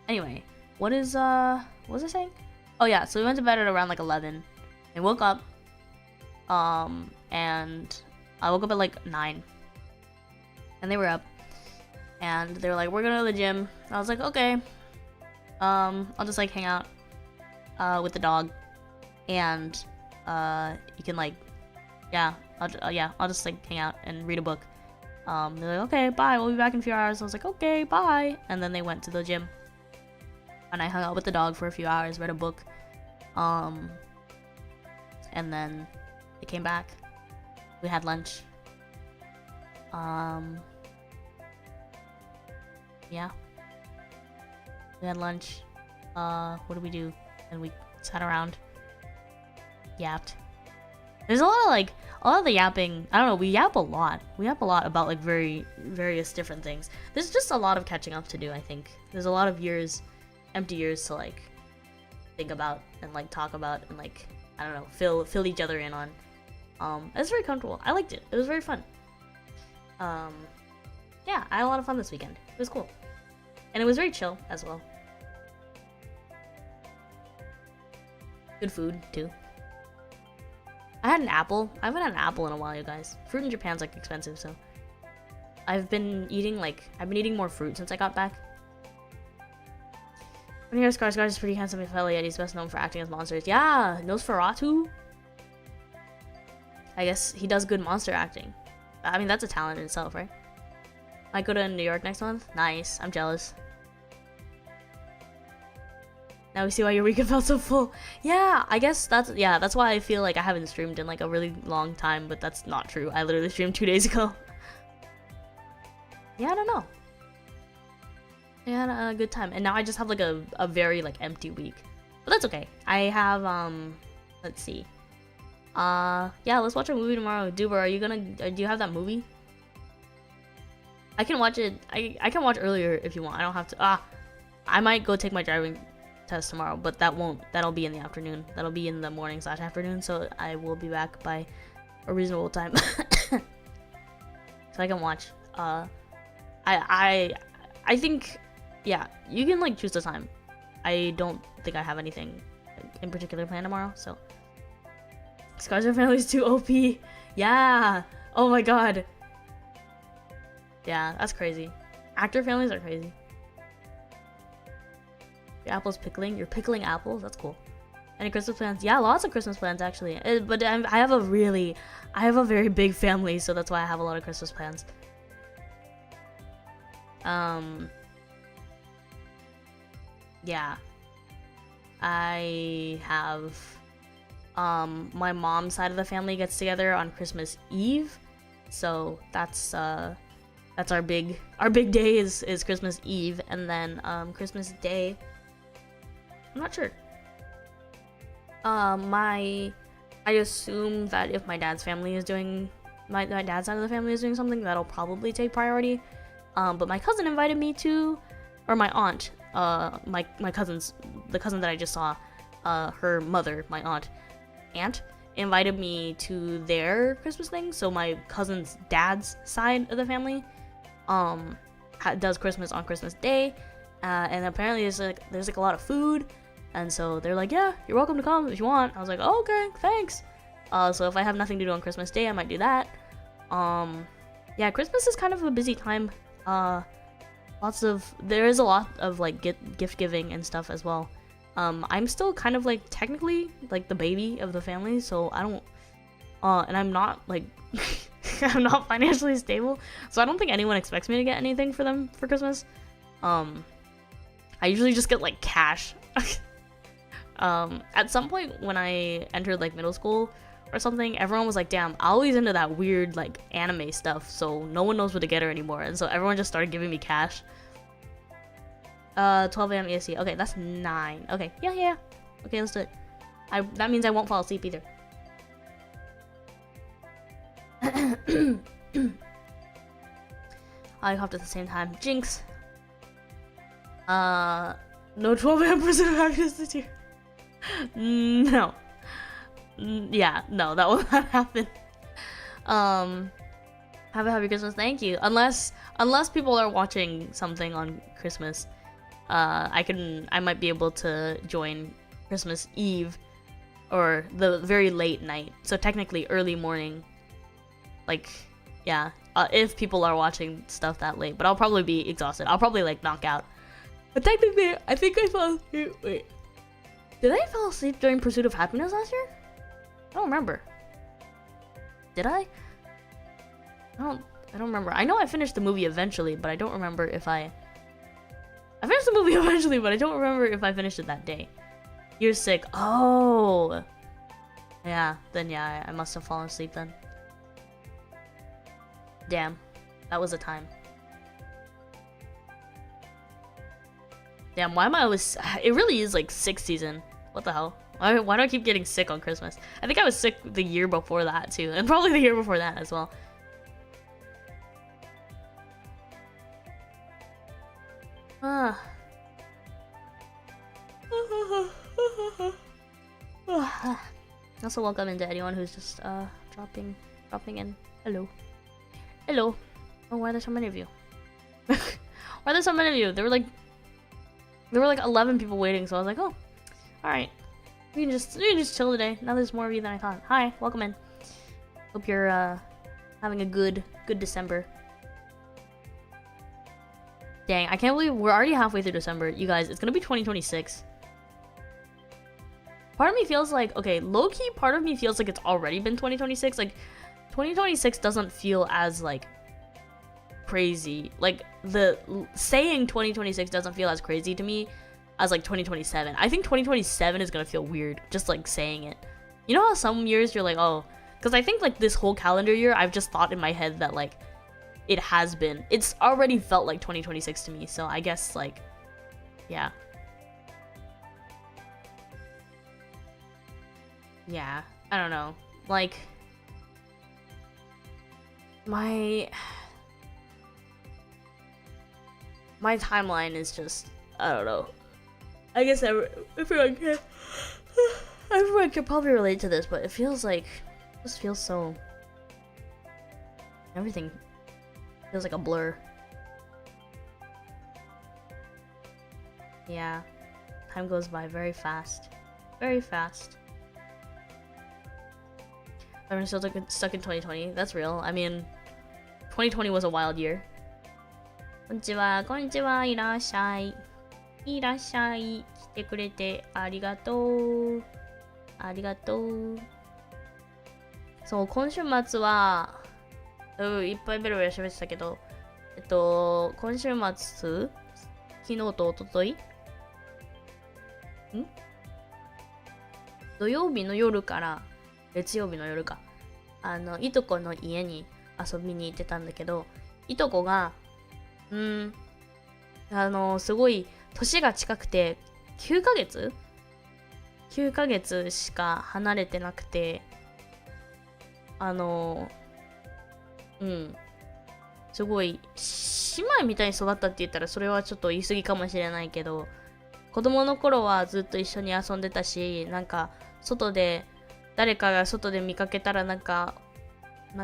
Anyway, what was I saying? Oh yeah, so we went to bed at around like 11 and woke up, and I woke up at like 9, and they were up, and they were like, we're gonna go to the gym. I was like, okay, I'll just like hang out, with the dog, and, you can like, yeah, I'll just like hang out and read a book. They're like, okay, bye, we'll be back in a few hours. I was like, okay, bye. And then they went to the gym. And I hung out with the dog for a few hours, read a book. And then they came back. We had lunch. Yeah. We had lunch. What did we do? And we sat around. Yapped. There's a lot of the yapping. I don't know, we yap a lot. We yap a lot about like various different things. There's just a lot of catching up to do, I think. There's a lot of empty years to like think about and like talk about and like, I don't know, fill each other in on. It's very comfortable. I liked it. It was very fun. Yeah, I had a lot of fun this weekend. It was cool. And it was very chill as well. Good food too. I had an apple. I haven't had an apple in a while, you guys. Fruit in Japan's like expensive, so I've been eating more fruit since I got back. When you hear Skarsgård is pretty handsome and fellow, yet he's best known for acting as monsters. Yeah, Nosferatu. I guess he does good monster acting. I mean, that's a talent in itself, right? Might go to New York next month. Nice. I'm jealous. Now we see why your weekend felt so full. Yeah, I guess that's why I feel like I haven't streamed in like a really long time, but that's not true. I literally streamed 2 days ago. Yeah, I don't know. I had a good time, and now I just have like a very like empty week, but that's okay. I have let's see. Yeah, let's watch a movie tomorrow. Duber, do you have that movie? I can watch it. I can watch earlier if you want. I don't have to. I might go take my driving test tomorrow, but that'll be in the afternoon. That'll be in the morning / afternoon, so I will be back by a reasonable time. So I can watch. I think, yeah, you can like choose the time. I don't think I have anything in particular planned tomorrow, so. Skarsgård family's too OP. Yeah. Oh my god. Yeah, that's crazy. Actor families are crazy. Your apple's pickling. You're pickling apples? That's cool. Any Christmas plans? Yeah, lots of Christmas plans actually. But I have a very big family, so that's why I have a lot of Christmas plans. Yeah. I have my mom's side of the family gets together on Christmas Eve, so that's our big day is Christmas Eve, and then Christmas Day, I'm not sure. I assume that if my dad's family is doing my dad's side of the family is doing something, that'll probably take priority. But my cousin invited me to, or my aunt, the cousin that I just saw, her mother, my aunt invited me to their Christmas thing. So my cousin's dad's side of the family does Christmas on Christmas Day, and apparently there's like a lot of food, and so they're like, yeah, you're welcome to come if you want. I was like, oh, okay, thanks. So if I have nothing to do on Christmas Day, I might do that. Yeah, Christmas is kind of a busy time. There is a lot of like gift giving and stuff as well. I'm still kind of like technically like the baby of the family, so I don't and I'm not like I'm not financially stable, so I don't think anyone expects me to get anything for them for Christmas. I usually just get like cash. At some point when I entered like middle school or something, everyone was like, damn, Aoi's into that weird like anime stuff, so no one knows what to get her anymore, and so everyone just started giving me cash. 12 a.m. EST. Okay, that's 9. Okay, yeah. Okay, let's do it. That means I won't fall asleep either. I hopped at the same time. Jinx. No 12 a.m. pursuit of happiness this year. No. Yeah, no, that will not happen. Have a happy Christmas. Thank you. Unless people are watching something on Christmas, I might be able to join Christmas Eve or the very late night. So technically early morning. Like, yeah, if people are watching stuff that late, but I'll probably be exhausted. I'll probably like knock out. But technically, I think I fell asleep. Wait, did I fall asleep during Pursuit of Happiness last year? I don't remember. Did I? I don't remember. I know I finished the movie eventually, but I don't remember if I finished the movie eventually, but I don't remember if I finished it that day. You're sick. Oh. Yeah, then yeah, I must have fallen asleep then. Damn. That was a time. Damn, why am I always... It really is like sick season. What the hell? Why do I keep getting sick on Christmas? I think I was sick the year before that too, and probably the year before that as well. Also welcome into anyone who's just dropping in. Hello. Oh, why are there so many of you? Why are there so many of you? There were like 11 people waiting, so I was like, oh, alright. you can just chill today. Now there's more of you than I thought. Hi, welcome in. Hope you're having a good December. Dang, I can't believe we're already halfway through December. You guys, it's gonna be 2026. Part of me feels like, okay, low-key, part of me feels like it's already been 2026. Like, 2026 doesn't feel as, like, crazy. Like, saying 2026 doesn't feel as crazy to me as, like, 2027. I think 2027 is gonna feel weird, just, like, saying it. You know how some years you're like, oh, because I think, like, this whole calendar year, I've just thought in my head that, like, it's already felt like 2026 to me, so I guess, like, yeah. Yeah, I don't know. Like, my timeline is just, I don't know. I guess everyone can probably relate to this, but it feels like, just feels so, everything feels like a blur. Yeah, time goes by very fast. Very fast. I'm still stuck in 2020. That's real. I mean, 2020 was a wild year. Konnichiwa, konnichiwa, いらっしゃい。いらっしゃい。来てくれてありがとう。ありがとう。そう、今週末は、いっぱいベロベロ喋ってたけど、今週末、昨日と一昨日土曜日の夜から月曜日の夜か、いとこの家に遊びに行ってたんだけど、いとこが、すごい年が近くて、9ヶ月 ?9 ヶ月しか離れてなくて、すごい、姉妹みたいに育ったって言ったらそれはちょっと言い過ぎかもしれないけど、子供の頃はずっと一緒に遊んでたし、なんか外で誰かが外で見かけたらなんか姉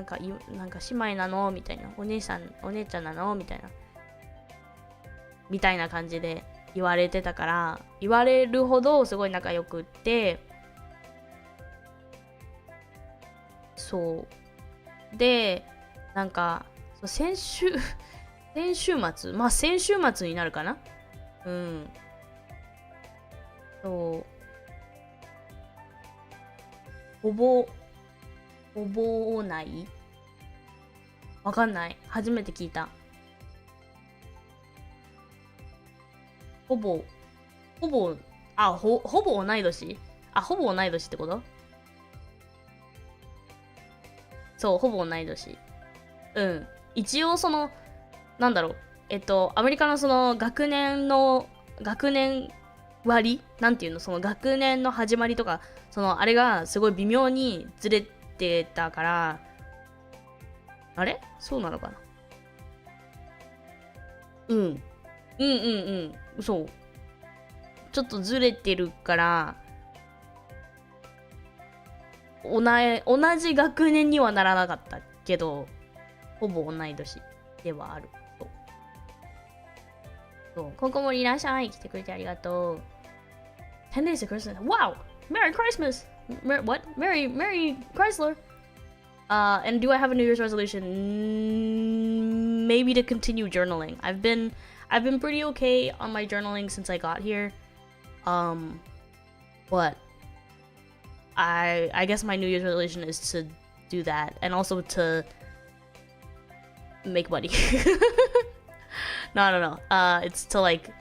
妹なのみたいな、お姉ちゃんなのみたいな感じで言われてたから、言われるほどすごい仲良くって、そうで、なんか先週末になるかな、そうほぼないわかんない。初めて聞いた。ほぼ同い年ほぼ同い年ってこと？そう、ほぼ同い年。一応なんだろう。アメリカのその学年割なんていうの、その学年の始まりとか、あれがすごい微妙にずれてたから、あれ？そうなのかな？そう。ちょっとずれてるから、同じ学年にはならなかったけど、ほぼ同い年ではある。そう。ここもいらっしゃい。来てくれてありがとう。10 days to Christmas. Wow! Merry Christmas! What? Merry Chrysler! And do I have a New Year's resolution? Maybe to continue journaling. I've been pretty okay on my journaling since I got here. But I guess my New Year's resolution is to do that, and also to make money. No. It's to like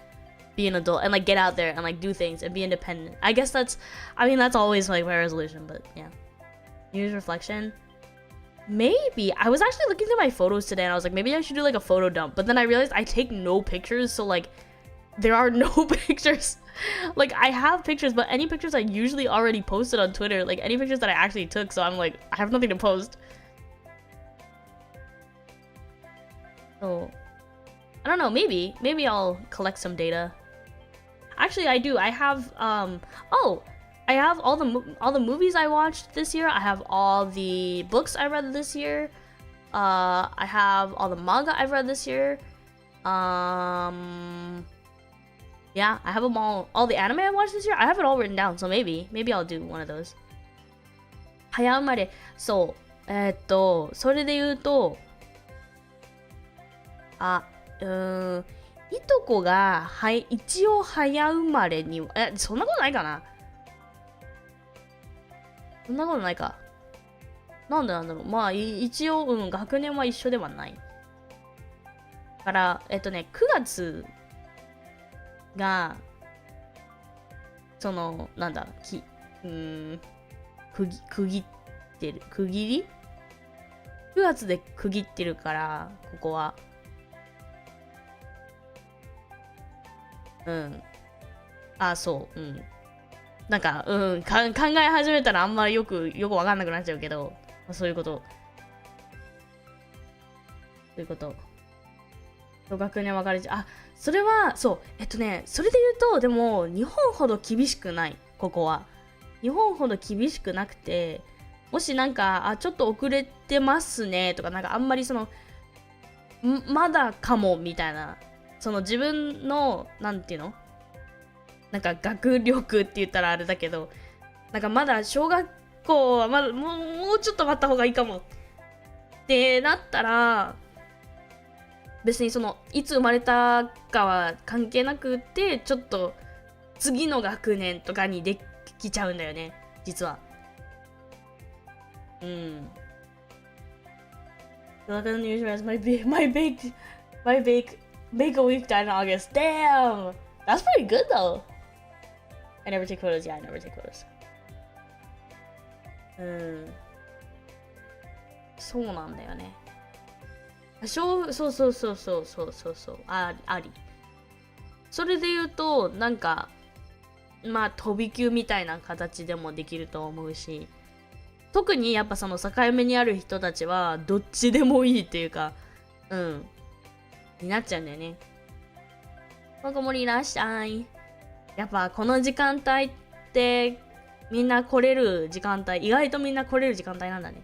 be an adult and like get out there and like do things and be independent. I guess that's always like my resolution, but yeah. New Year's reflection. Maybe. I was actually looking through my photos today and I was like, maybe I should do like a photo dump. But then I realized I take no pictures, so like there are no pictures. Like I have pictures, but any pictures I usually already posted on Twitter. Like any pictures that I actually took, so I'm like, I have nothing to post. So I don't know, maybe I'll collect some data. Actually, I do. I have I have all the movies I watched this year. I have all the books I read this year. I have all the manga I've read this year. Yeah, I have them all the anime I watched this year, I have it all written down, so maybe I'll do one of those. 早生まれ、そう。それで言うと、いとこが、一応早生まれに、そんなことないかな。そんなことないか。なんだろう。まあ、一応、学年は一緒ではない。から、9月が、なんだ、区切ってる。区切り ?9 月で区切ってるから、ここは。そう。なんか、考え始めたらあんまりよくわかんなくなっちゃうけど、そういうこと。そういうこと。学年分かれちゃう。それは、そう。それで言うと、でも、日本ほど厳しくない、ここは。日本ほど厳しくなくて、もしなんか、ちょっと遅れてますね、とか、なんかあんまりまだかも、みたいな。自分の、なんていうのなんか学力って言ったらあれだけど、なんかまだ小学校はまだもうちょっと待った方がいいかもってなったら、別にいつ生まれたかは関係なくて、ちょっと次の学年とかにできちゃうんだよね、実は。Look at the news as my bake a week died in August. Damn! That's pretty good though. I never take photos. Yeah, I never take photos. そうなんだよね。そう。あり。それで言うと、なんか、まあ、飛び級みたいな形でもできると思うし、特にやっぱ境目にある人たちは、どっちでもいいっていうか、になっちゃうんだよね。ここもいらっしゃい。やっぱこの時間帯ってみんな来れる時間帯、意外とみんな来れる時間帯なんだね。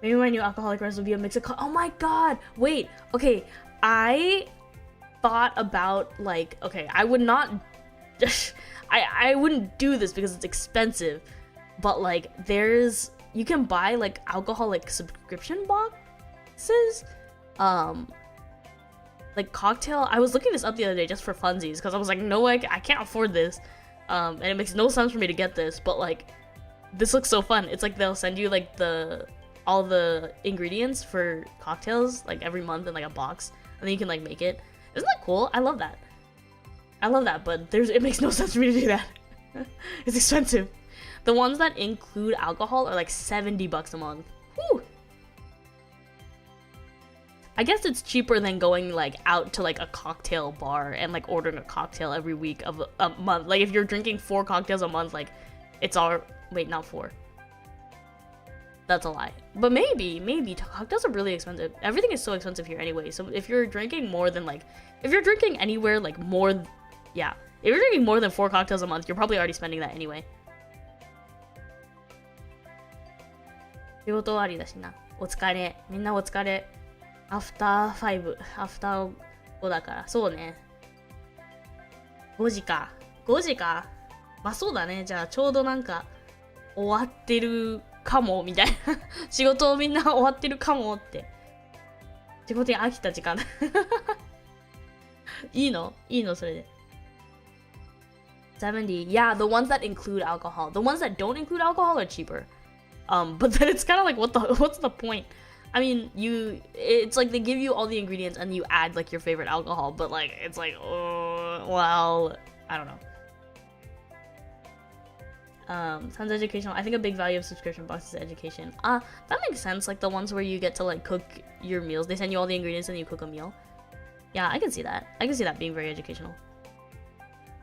Maybe my new alcoholic friends will be a mix of Oh my god! Wait, okay, I thought about okay, I would not I wouldn't do this because it's expensive, but you can buy alcoholic subscription boxes. Cocktail. I was looking this up the other day just for funsies because I was like, no, I can't afford this, and it makes no sense for me to get this. But this looks so fun. It's they'll send you all the ingredients for cocktails every month in a box, and then you can make it. Isn't that cool? I love that, but it makes no sense for me to do that. It's expensive. The ones that include alcohol are $70 a month. Whew. I guess it's cheaper than going out to a cocktail bar and ordering a cocktail every week of a month. If you're drinking 4 cocktails a month, it's all wait, not 4. That's a lie. But maybe cocktails are really expensive. Everything is so expensive here anyway. So if you're drinking more than if you're drinking anywhere more, yeah, if you're drinking more than 4 cocktails a month, you're probably already spending that anyway. 仕事終わりだしな。お疲れ。みんなお疲れ。アフター5だから。そうね。5時か。まあそうだね。じゃあちょうど終わってるかもみたいな。仕事をみんな終わってるかもって。仕事に飽きた時間。いいのそれで。70. Yeah, the ones that include alcohol. The ones that don't include alcohol are cheaper. But then it's kind of what's the point? I mean, it's they give you all the ingredients and you add your favorite alcohol, but it's well, I don't know. Sounds educational. I think a big value of subscription boxes is education. That makes sense. The ones where you get to cook your meals. They send you all the ingredients and you cook a meal. Yeah, I can see that. I can see that being very educational.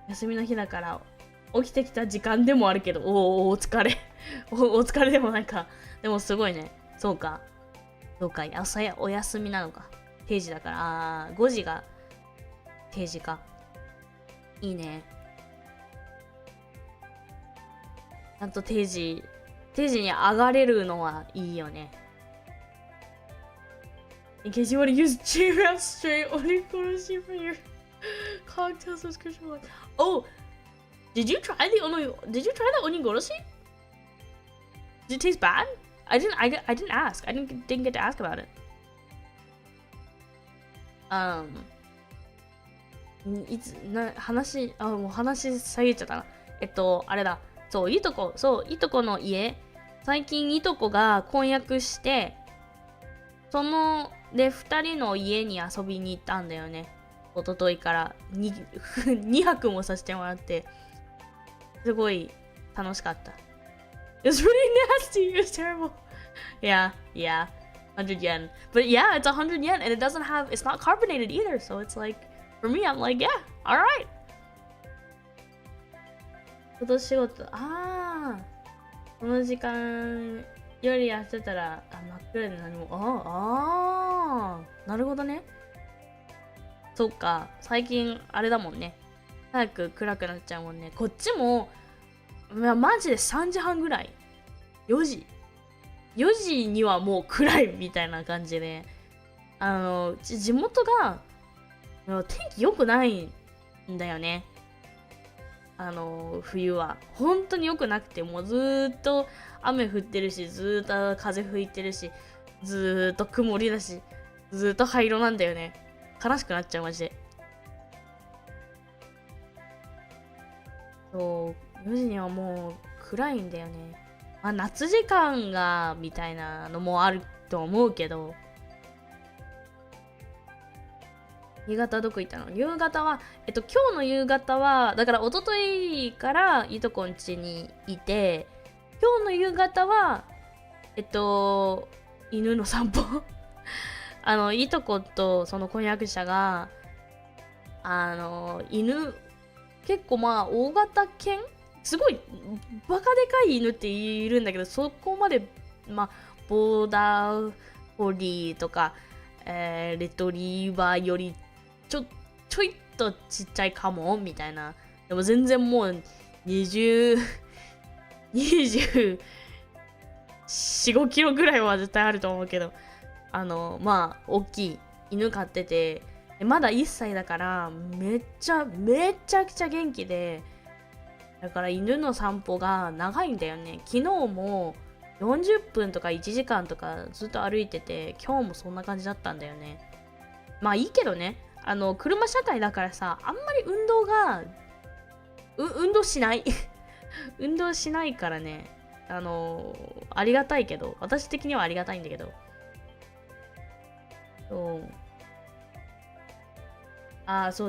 休みの日だから起きてきた時間でもあるけど、お疲れ。お疲れでもでもすごいね。そうか。朝やお休みなのか。定時だから、5時が定時か。いいね。ちゃんと定時に上がれるのはいいよね。In case you want to use Gmail straight, only photos for your cocktail subscription. Oh, did you try the onigoroshi? Did it taste bad? I didn't ask. I didn't get to ask about it. もう話下げちゃったな。あれだ。そう、いとこの家。最近いとこが婚約して、で、2人の家に遊びに行ったんだよね。一昨日から2泊もさせてもらって、すごい楽しかった。It's really nasty. It's terrible. Yeah. 100 yen. But yeah, it's 100 yen and it's not carbonated either. So it's like, for me, I'm like, yeah, alright. 外仕事、この時間よりやってたら、真っ暗で何も、なるほどね。そっか、最近あれだもんね。早く暗くなっちゃうもんね。こっちも、マジで3時半ぐらい。4時にはもう暗いみたいな感じで、地元が天気良くないんだよね。冬は本当に良くなくて、もうずーっと雨降ってるし、ずーっと風吹いてるし、ずーっと曇りだし、ずーっと灰色なんだよね。悲しくなっちゃうマジで。そう、4時にはもう暗いんだよね。夏時間がみたいなのもあると思うけど。夕方どこ行ったの？夕方は、今日の夕方は、だから一昨日からいとこん家にいて、今日の夕方は、犬の散歩いとことその婚約者が、犬、結構大型犬すごいバカでかい犬っているんだけど、そこまで、ボーダーホリーとか、レトリーバーよりちょいっとちっちゃいかもみたいな。でも全然もう24、5キロぐらいは絶対あると思うけど、大きい犬飼ってて、まだ1歳だからめちゃくちゃ元気で、だから犬の散歩が長いんだよね。昨日も40分とか1時間とかずっと歩いてて、今日もそんな感じだったんだよね。いいけどね、車社会だからさ、あんまり運動しない運動しないからね、ありがたいけど、私的にはありがたいんだけど、そう私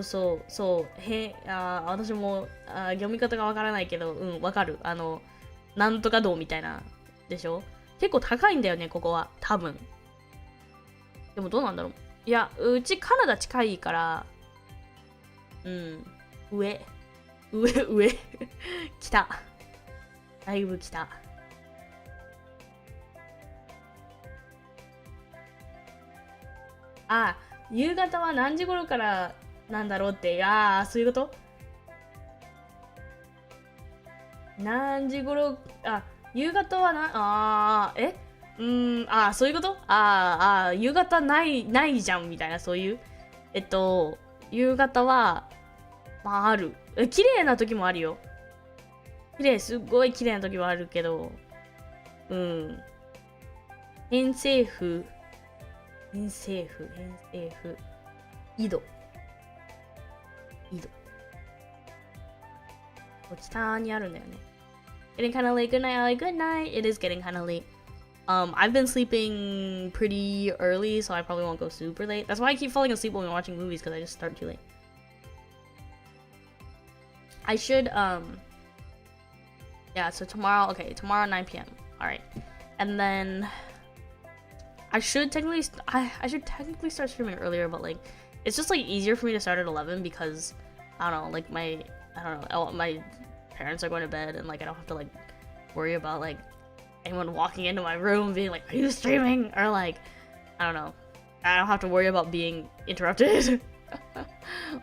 も読み方がわからないけど、わかる。なんとか道みたいなでしょ。結構高いんだよね、ここは多分。でもどうなんだろう。いや、うちカナダ近いから、上北、だいぶ北。夕方は何時頃からなんだろうって、そういうこと？何時頃、夕方はそういうこと？夕方ないじゃんみたいな、そういう。夕方は、ある。綺麗な時もあるよ。すっごい綺麗な時もあるけど、偏西風、緯度。北にあるんだよね。Getting kind of late. Good night, Allie. Good night. It is getting kind of late. I've been sleeping pretty early, so I probably won't go super late. That's why I keep falling asleep when we're watching movies, because I just start too late. I should, so tomorrow 9 p.m. Alright. And then I should technically start streaming earlier, but like it's just like easier for me to start at 11 because I don't know, like my parents are going to bed, and like I don't have to like worry about like anyone walking into my room being like, "Are you streaming?" or like I don't know. I don't have to worry about being interrupted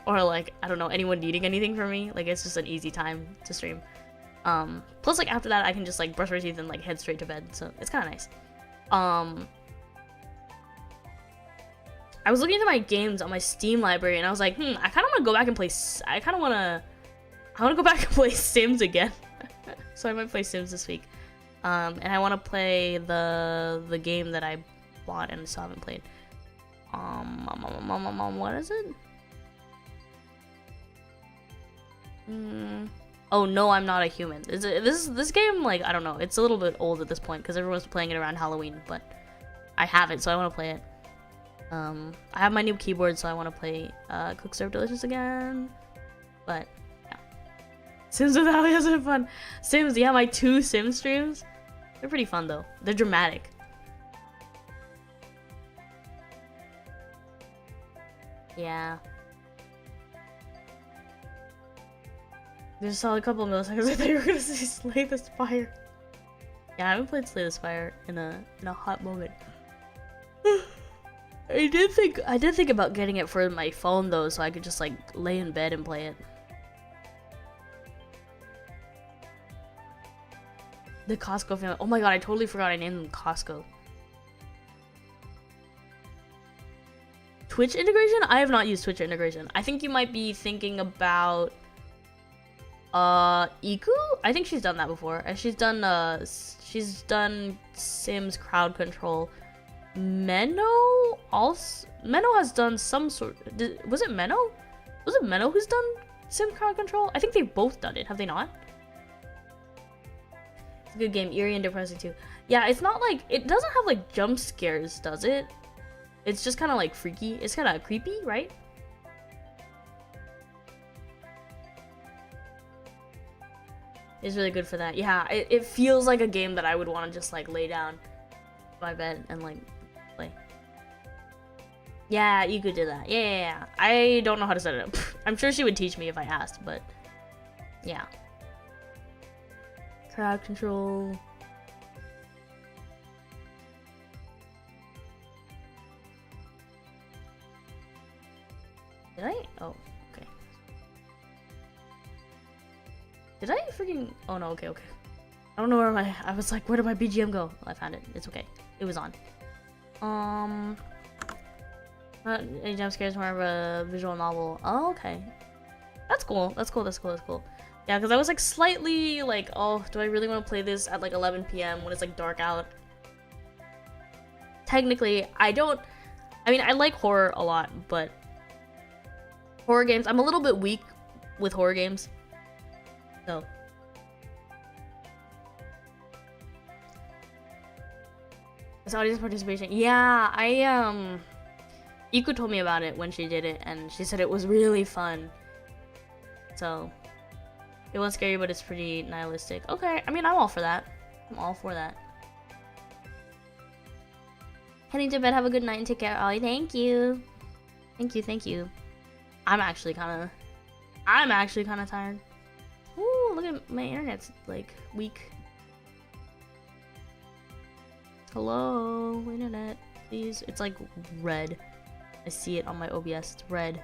or like I don't know, anyone needing anything from me. Like it's just an easy time to stream. Plus like after that I can just like brush my teeth and like head straight to bed, so it's kind of nice. I was looking at my games on my Steam library, and I was like, I kind of want to go back and play. I want to go back and play Sims again. So I might play Sims this week. And I want to play the game that I bought and still haven't played. What is it? Oh no, I'm not a human. This game, like, I don't know. It's a little bit old at this point because everyone's playing it around Halloween, but I have it, so I want to play it. I have my new keyboard, so I want to play Cook Serve Delicious again. But yeah, Sims with Ali has been fun. Sims, yeah, my 2 Sim streams. They're pretty fun though. They're dramatic. Yeah. Just saw a couple of milliseconds. I thought you were gonna say Slay the Spire. Yeah, I haven't played Slay the Spire in a hot moment. I did think about getting it for my phone though, so I could just like lay in bed and play it. The Costco family. Oh my god, I totally forgot I named them Costco. Twitch integration? I have not used Twitch integration. I think you might be thinking about Iku? I think she's done that before. She's done Sims crowd control. Meno has done some sort. Was it Meno? Was it Meno who's done Sims crowd control? I think they've both done it. Have they not? It's a good game, eerie and depressing too. Yeah, it's not like, it doesn't have like jump scares, does it? It's just kind of like freaky. It's kind of creepy, right? It's really good for that. Yeah, it feels like a game that I would want to just like lay down in my bed and like play. Yeah, you could do that. Yeah. I don't know how to set it up. I'm sure she would teach me if I asked, but yeah. Crowd control. Did I? Oh, okay. Did I freaking... Oh no, okay. I don't know where I was like, where did my BGM go? Oh, I found it. It's okay. It was on. Any jump scares, more of a visual novel. Oh, okay. That's cool. Yeah, because I was like slightly like, oh, do I really want to play this at like 11 p.m. when it's like dark out? Technically, I mean, I like horror a lot, but horror games, I'm a little bit weak with horror games. So. It's audience participation. Yeah, Iku told me about it when she did it, and she said it was really fun. So, it wasn't scary, but it's pretty nihilistic. Okay, I mean, I'm all for that. Heading to bed, have a good night, and take care, Ollie. Thank you. Thank you. I'm actually kind of tired. Ooh, look at my internet's like weak. Hello, internet, please. It's like red. I see it on my OBS. It's red.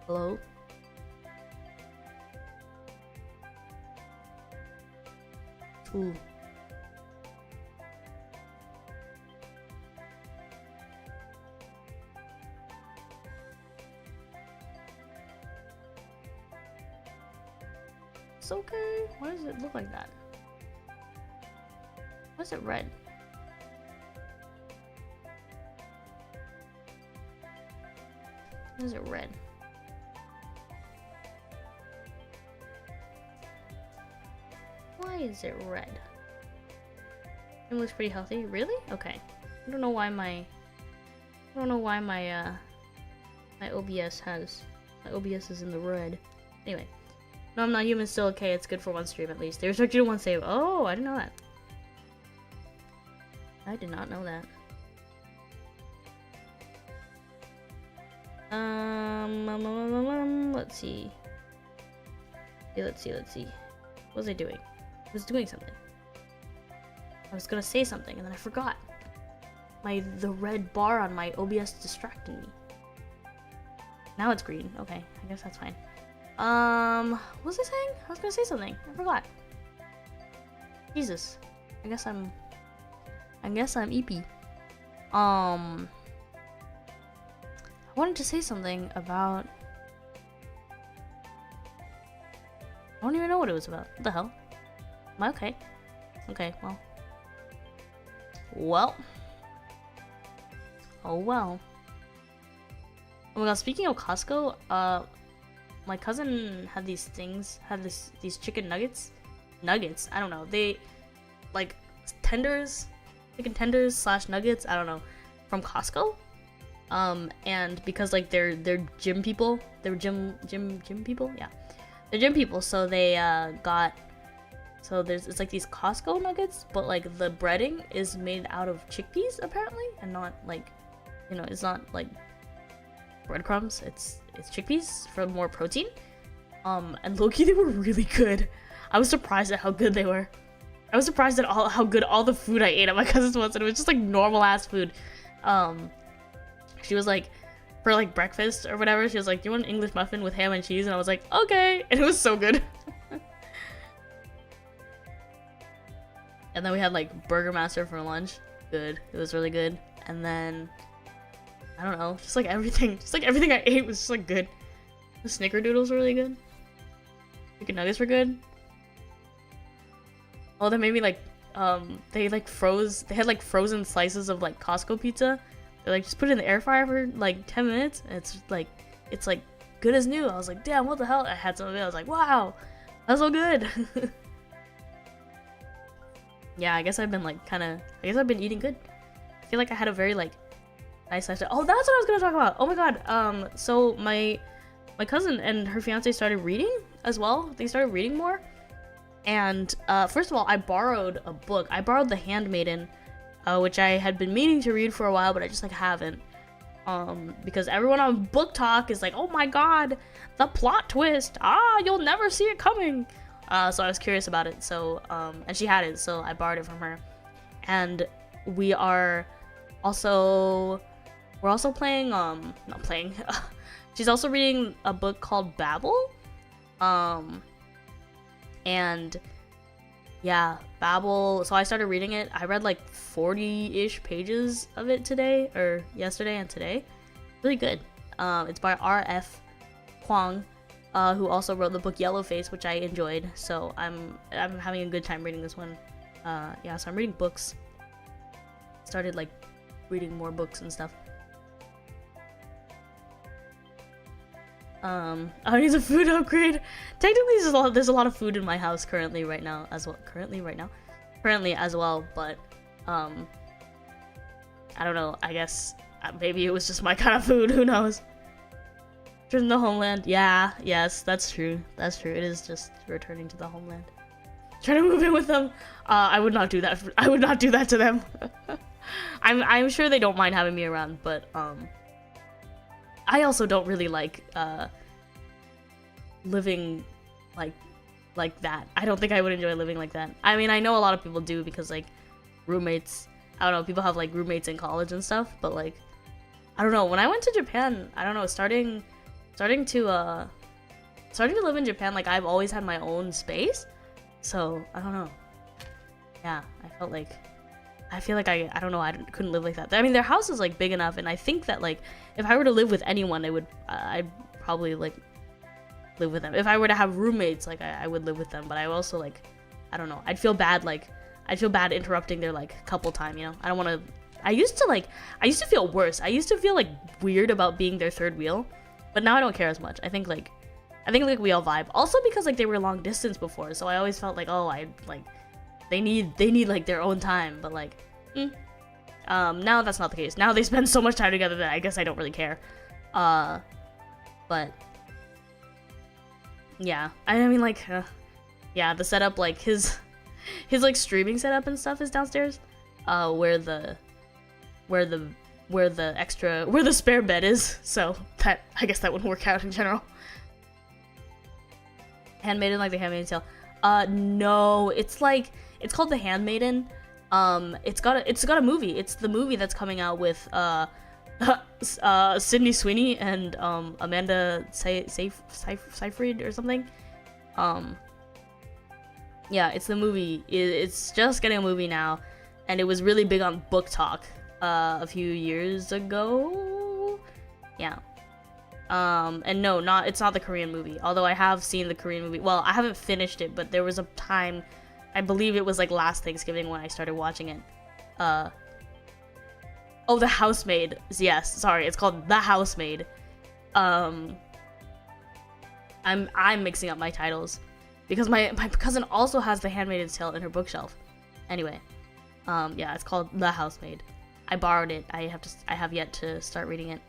Hello? Ooh. It's okay. Why does it look like that? Why is it red? Why is it red? Why is it red? It looks pretty healthy. Really? Okay. I don't know why my my OBS is in the red. Anyway. No, I'm not human, still okay. It's good for one stream at least. They restrict you to one save. Oh, I didn't know that. I did not know that. Let's see. Let's see. What was I doing? I was doing something. I was gonna say something and then I forgot. The red bar on my OBS distracted me. Now it's green. Okay, I guess that's fine. What was I saying? I was gonna say something. I forgot. Jesus. I guess I'm EP. wanted to say something about. I don't even know what it was about. What the hell? Am I okay? Okay, well. Well. Oh well. Oh my god, speaking of Costco, my cousin had these things, these chicken nuggets. Nuggets, I don't know. They like tenders, chicken tenders slash nuggets, I don't know, from Costco. And because like they're gym people, gym people, yeah. They're gym people, so they it's like these Costco nuggets, but like the breading is made out of chickpeas apparently, and not like, you know, it's not like breadcrumbs, it's chickpeas for more protein. And low-key they were really good. I was surprised at how good they were. I was surprised at how good all the food I ate at my cousin's was, and it was just like normal ass food. She was like, for like breakfast or whatever, she was like, "Do you want an English muffin with ham and cheese?" And I was like, "Okay," and it was so good. And then we had like Burger Master for lunch. Good, it was really good. And then I don't know, just like everything I ate was just like good. The snickerdoodles were really good. Chicken nuggets were good. Oh, they made me like, they had like frozen slices of like Costco pizza. They like just put it in the air fryer for like 10 minutes, and it's like good as new. I was like, damn, what the hell? I had some of it. I was like, wow, that's so good. Yeah, I guess I've been eating good. I feel like I had a very like nice lifestyle. Oh, that's what I was gonna talk about. Oh my god. So my cousin and her fiance started reading as well. They started reading more. And first of all, I borrowed a book. I borrowed The Handmaiden, which I had been meaning to read for a while, but I just like haven't. Because everyone on Book Talk is like, "Oh my god, the plot twist! Ah, you'll never see it coming." So I was curious about it. So and she had it, so I borrowed it from her. And we're also playing not playing. She's also reading a book called Babel. And yeah, Babel. So I started reading it. I read like 40-ish pages of it today, or yesterday and today. Really good. It's by R.F. Kuang, who also wrote the book Yellowface, which I enjoyed. So I'm having a good time reading this one. Yeah, so I'm reading books. Started like reading more books and stuff. I need a food upgrade. Technically, there's a lot of food in my house currently as well. But I don't know. I guess maybe it was just my kind of food. Who knows? Return to the homeland. Yeah. Yes, that's true. That's true. It is just returning to the homeland. Trying to move in with them. I would not do that. I would not do that to them. I'm sure they don't mind having me around, but I also don't really like living like that. I don't think I would enjoy living like that. I mean, I know a lot of people do because like roommates, I don't know, people have like roommates in college and stuff, but like I don't know, when I went to Japan, I don't know, starting to live in Japan, like I've always had my own space. So, I don't know. Yeah, I feel like I don't know, I couldn't live like that. I mean, their house is like big enough, and I think that like if I were to live with anyone, I'd probably like live with them. If I were to have roommates, like I would live with them, but I also like, I don't know, I'd feel bad interrupting their like couple time, you know? I don't want to. I used to feel worse. I used to feel like weird about being their third wheel, but now I don't care as much. I think we all vibe. Also because like they were long distance before, so I always felt like, oh, I like they need like their own time, but like now that's not the case. Now they spend so much time together that I guess I don't really care. But yeah, I mean like yeah, the setup, like his like streaming setup and stuff is downstairs, where the spare bed is, so that I guess that wouldn't work out in general. Handmaiden, like the Handmaid's Tale. No, it's called The Handmaiden. It's got a movie. It's the movie that's coming out with Sydney Sweeney and Amanda Seyfried or something. Yeah, it's the movie. It's just getting a movie now, and it was really big on Book Talk a few years ago. Yeah. And no, it's not the Korean movie. Although I have seen the Korean movie. Well, I haven't finished it, but there was a time, I believe it was like last Thanksgiving when I started watching it. Oh, The Housemaid. Yes, sorry, it's called The Housemaid. I'm mixing up my titles because my cousin also has The Handmaid's Tale in her bookshelf. Anyway, yeah, it's called The Housemaid. I borrowed it. I have yet to start reading it.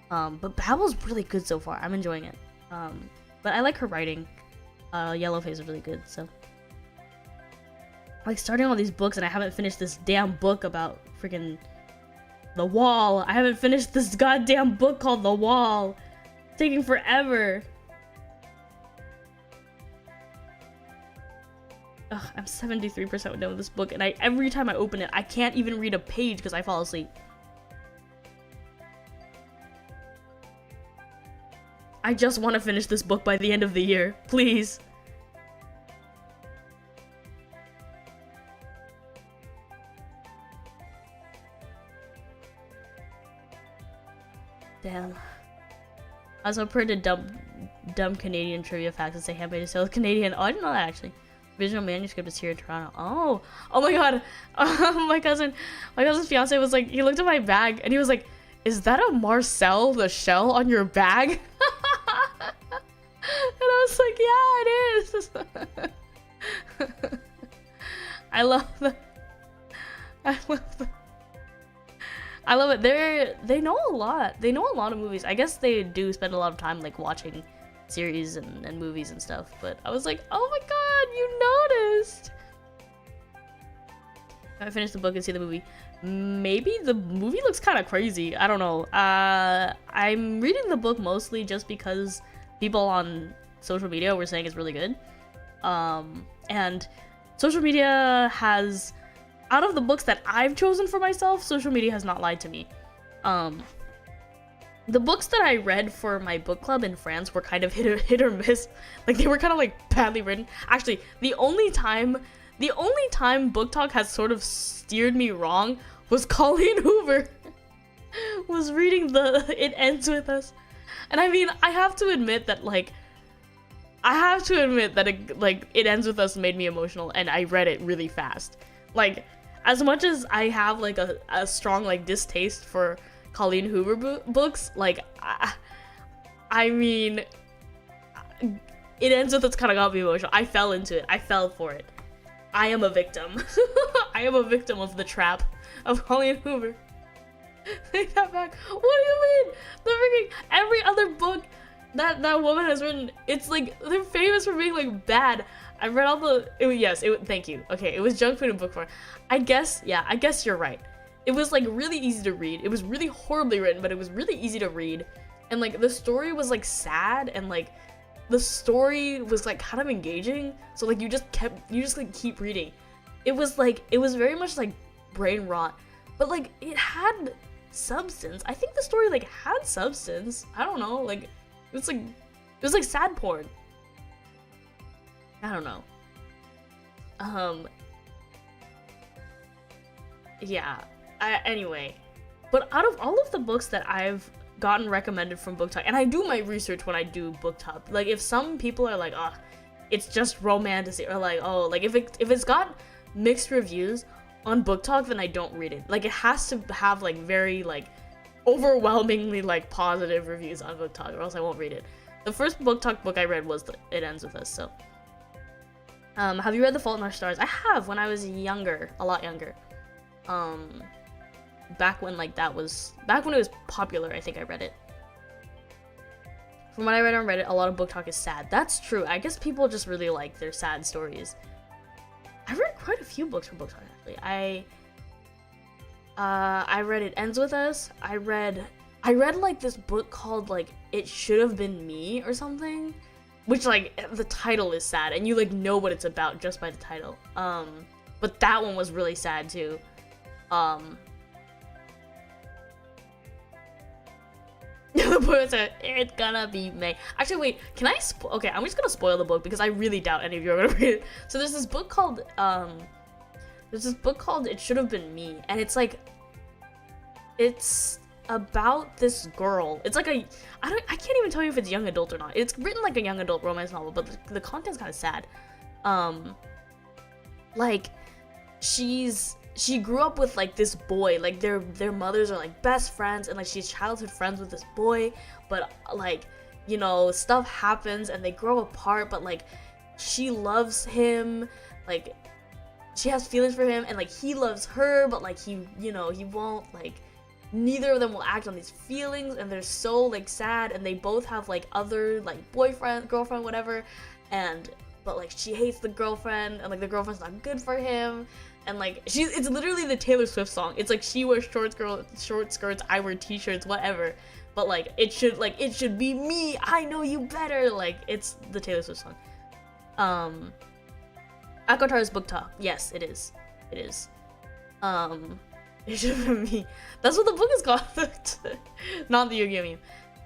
But Babel's really good so far. I'm enjoying it. But I like her writing. Yellowface is really good, so. Like, starting all these books and I haven't finished this damn book about freaking The Wall. I haven't finished this goddamn book called The Wall. It's taking forever. Ugh, I'm 73% done with this book, and every time I open it, I can't even read a page because I fall asleep. I just want to finish this book by the end of the year, please. Damn. I was hoping to dumb Canadian trivia facts and say Handmaid's Tale is Canadian. Oh, I didn't know that actually. Original manuscript is here in Toronto. Oh my god. My cousin's fiance was like, he looked at my bag and he was like, "Is that a Marcel the shell on your bag?" And I was like, "Yeah, it is." I love that. I love it. They know a lot. They know a lot of movies. I guess they do spend a lot of time like watching series and movies and stuff. But I was like, oh my god, you noticed. If I finish the book and see the movie, maybe the movie looks kind of crazy. I don't know. I'm reading the book mostly just because people on social media were saying it's really good. And social media has, out of the books that I've chosen for myself, social media has not lied to me. The books that I read for my book club in France were kind of hit or miss. Like, they were kind of like badly written. Actually, the only time Book Talk has sort of steered me wrong was Colleen Hoover was reading It Ends With Us. And I mean, I have to admit that It Ends With Us made me emotional, and I read it really fast. Like, as much as I have like a strong like distaste for Colleen Hoover books, like I mean, It Ends With Us kind of got me emotional. I fell into it. I fell for it. I am a victim. I am a victim of the trap of Colleen Hoover. Take that back. What do you mean? The freaking every other book that woman has written, it's like they're famous for being like bad. I read all the. Thank you. Okay, it was junk food in book form. I guess you're right. It was like really easy to read. It was really horribly written, but it was really easy to read. And like the story was like sad, and like the story was like kind of engaging. So like you just like keep reading. It was very much like brain rot, but like it had substance. I think the story like had substance. I don't know, like it was like sad porn. I don't know. Yeah. Anyway, but out of all of the books that I've gotten recommended from Book Talk, and I do my research when I do Book Talk. Like, if some people are like, oh, it's just romantic, or like, oh, like if it's got mixed reviews on Book Talk, then I don't read it. Like, it has to have like very like overwhelmingly like positive reviews on Book Talk, or else I won't read it. The first Book Talk book I read was It Ends With Us. So, have you read The Fault in Our Stars? I have, when I was younger, a lot younger. Back when it was popular, I think I read it. From what I read on Reddit, a lot of Book Talk is sad. That's true. I guess people just really like their sad stories. I read quite a few books from Book Talk, actually. I read It Ends With Us. I read like this book called like It Should Have Been Me or something, which like the title is sad and you like know what it's about just by the title. But that one was really sad too. The boy said, "It's gonna be May." Actually, wait, can I okay, I'm just gonna spoil the book because I really doubt any of you are gonna read it. So there's this book called It Should Have Been Me, and it's like, it's about this girl. It's like I can't even tell you if it's young adult or not. It's written like a young adult romance novel, but the content's kind of sad. Like she grew up with like this boy, like their mothers are like best friends, and like she's childhood friends with this boy, but like, you know, stuff happens and they grow apart, but like she loves him, like she has feelings for him, and like he loves her, but like he, you know, he won't, like neither of them will act on these feelings, and they're so like sad, and they both have like other like boyfriend, girlfriend, whatever, but like she hates the girlfriend, and like the girlfriend's not good for him, and like it's literally the Taylor Swift song. It's like she wears short skirts, I wear t-shirts, whatever, but like it should be me, I know you better, like it's the Taylor Swift song. Akotar's book talk, yes, it is. It should have been me. That's what the book is called. Not the Yu-Gi-Oh meme.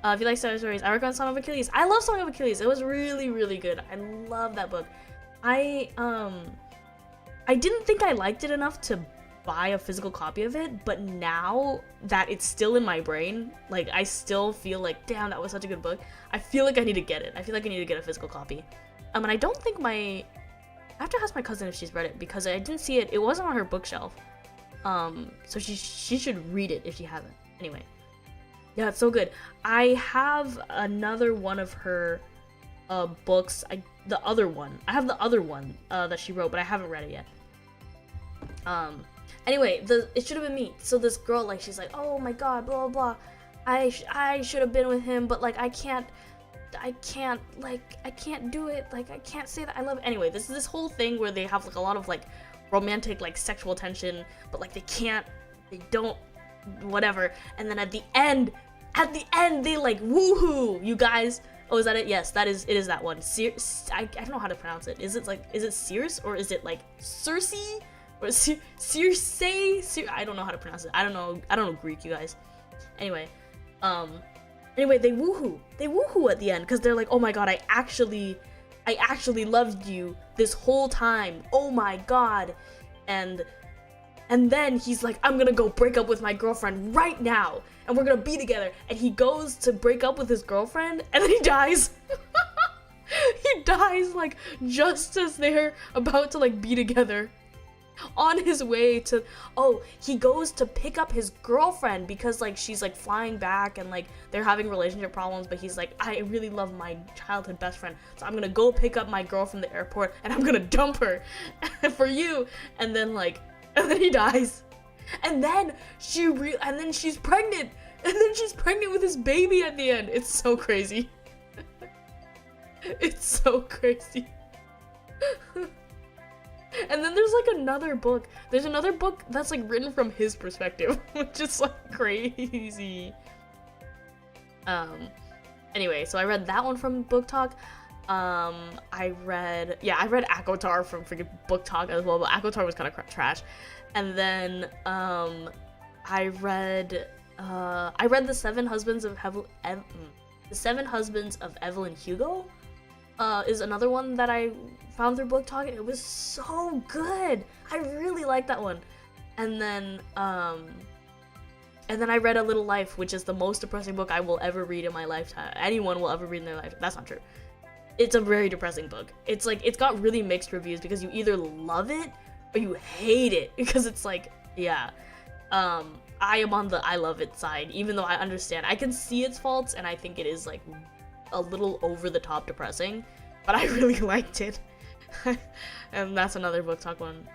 If you like Star Stories, I recommend Song of Achilles. I love Song of Achilles. It was really, really good. I love that book. I didn't think I liked it enough to buy a physical copy of it, but now that it's still in my brain, like I still feel like, damn, that was such a good book. I feel like I need to get it. I feel like I need to get a physical copy. And I don't think I have to ask my cousin if she's read it, because I didn't see it. It wasn't on her bookshelf. So she should read it if she hasn't. Anyway. Yeah, it's so good. I have another one of her books. I have the other one that she wrote, but I haven't read it yet. Anyway, it should have been me. So this girl, like, she's like, oh my god, blah blah blah. I should have been with him, but like I can't do it. Like I can't say that I love. Anyway, this whole thing where they have like a lot of like romantic, like sexual tension, but like they don't, whatever. And then at the end they like woohoo, you guys. Oh, is that it? Yes, it is that one. I don't know how to pronounce it. Is it Circe, or is it like Circe, or Circe? I don't know how to pronounce it. I don't know Greek, you guys. Anyway, they woohoo at the end, because they're like, oh my god, I actually loved you this whole time. Oh my god. And then he's like, I'm gonna go break up with my girlfriend right now, and we're gonna be together. And he goes to break up with his girlfriend, and then he dies. He dies, like, just as they're about to, like, be together. On his way to, he goes to pick up his girlfriend, because, like, she's, like, flying back, and, like, they're having relationship problems, but he's like, I really love my childhood best friend, so I'm gonna go pick up my girl from the airport, and I'm gonna dump her for you. And then he dies, and then she's pregnant, with his baby at the end. It's so crazy. It's so crazy. And then there's like another book. There's another book that's like written from his perspective, which is like crazy. Anyway, so I read that one from Book Talk. I read Akotar from freaking Book Talk as well, but Akotar was kind of trash. And then I read The Seven Husbands of Evelyn Hugo. Is another one that I found through Book Talk, and it was so good. I really like that one. And then I read A Little Life, which is the most depressing book I will ever read in my lifetime. Anyone will ever read in their life. That's not true. It's a very depressing book. It's like, it's got really mixed reviews, because you either love it or you hate it, because it's like, yeah. I am on the I love it side, even though I understand. I can see its faults, and I think it is like a little over the top depressing, but I really liked it. And that's another Book Talk one.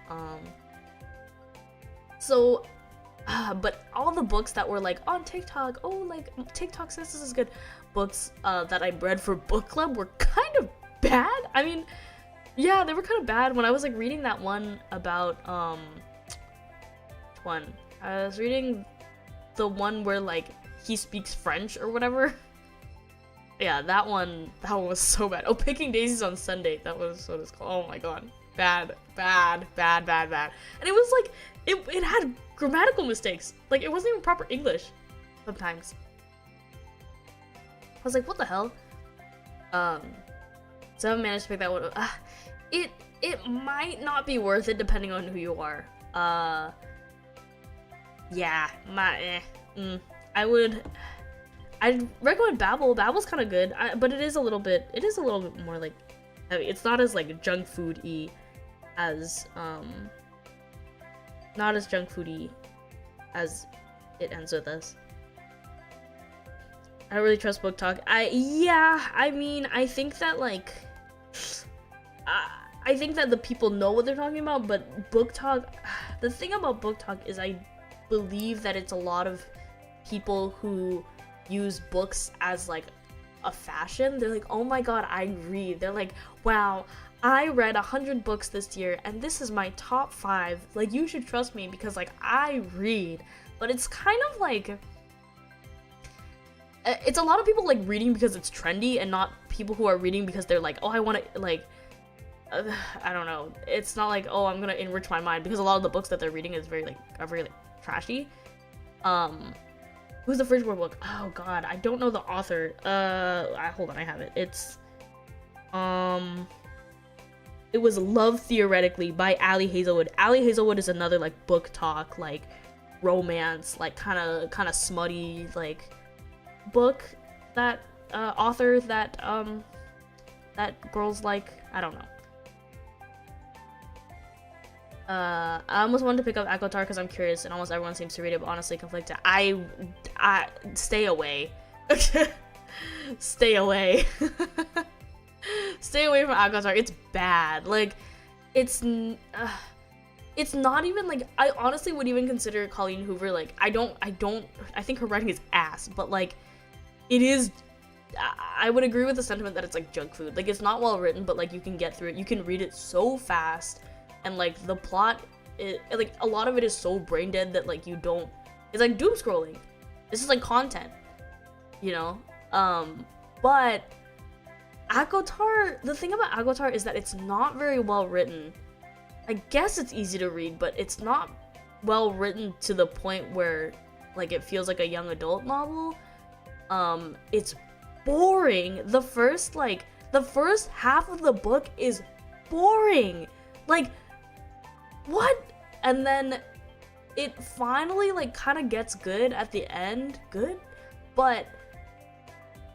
But all the books that were like on TikTok, like TikTok says this is good, books that I read for book club were kind of bad. I mean, yeah, they were kind of bad. When I was like reading that one about which one? I was reading the one where like he speaks French or whatever. Yeah, that one was so bad. Oh, Picking Daisies on Sunday. That was what it's called. Oh my god. Bad. And it was like, it had grammatical mistakes. Like, it wasn't even proper English sometimes. I was like, what the hell? So I haven't managed to pick that one. It might not be worth it depending on who you are. Yeah, I'd recommend Babel. Babel's kind of good, but it is a little bit more like, I mean, it's not as like junk food-y as not as junk foody as it ends with us. I don't really trust book talk. I mean, I think that like I think that the people know what they're talking about, but book talk, the thing about book talk is I believe that it's a lot of people who use books as like a fashion. They're like, oh my god, I read. They're like, wow, I read 100 books this year and this is my top 5. Like, you should trust me because like I read. But it's kind of like, it's a lot of people like reading because it's trendy and not people who are reading because they're like, oh, I want to like, I don't know. It's not like, oh, I'm gonna enrich my mind, because a lot of the books that they're reading is very trashy. Who's the first word book? Oh god, I don't know the author. Hold on, I have it. It's it was Love Theoretically by Ali Hazelwood. Ali Hazelwood is another like book talk, like romance, like kind of smutty like book that author that that girls like. I don't know. I almost wanted to pick up ACOTAR because I'm curious and almost everyone seems to read it, but honestly conflicted. I stay away. Stay away. Stay away from ACOTAR. It's bad. Like, it's not even like, I honestly would even consider Colleen Hoover like, I think her writing is ass, but like, it is, I would agree with the sentiment that it's like junk food. Like, it's not well written, but like you can get through it. You can read it so fast. And like the plot, like a lot of it is so brain dead that like you don't. It's like doom scrolling. This is like content, you know. But ACOTAR, the thing about ACOTAR is that it's not very well written. I guess it's easy to read, but it's not well written to the point where like it feels like a young adult novel. It's boring. The first half of the book is boring. Like, what? And then it finally like kind of gets good at the end. Good? But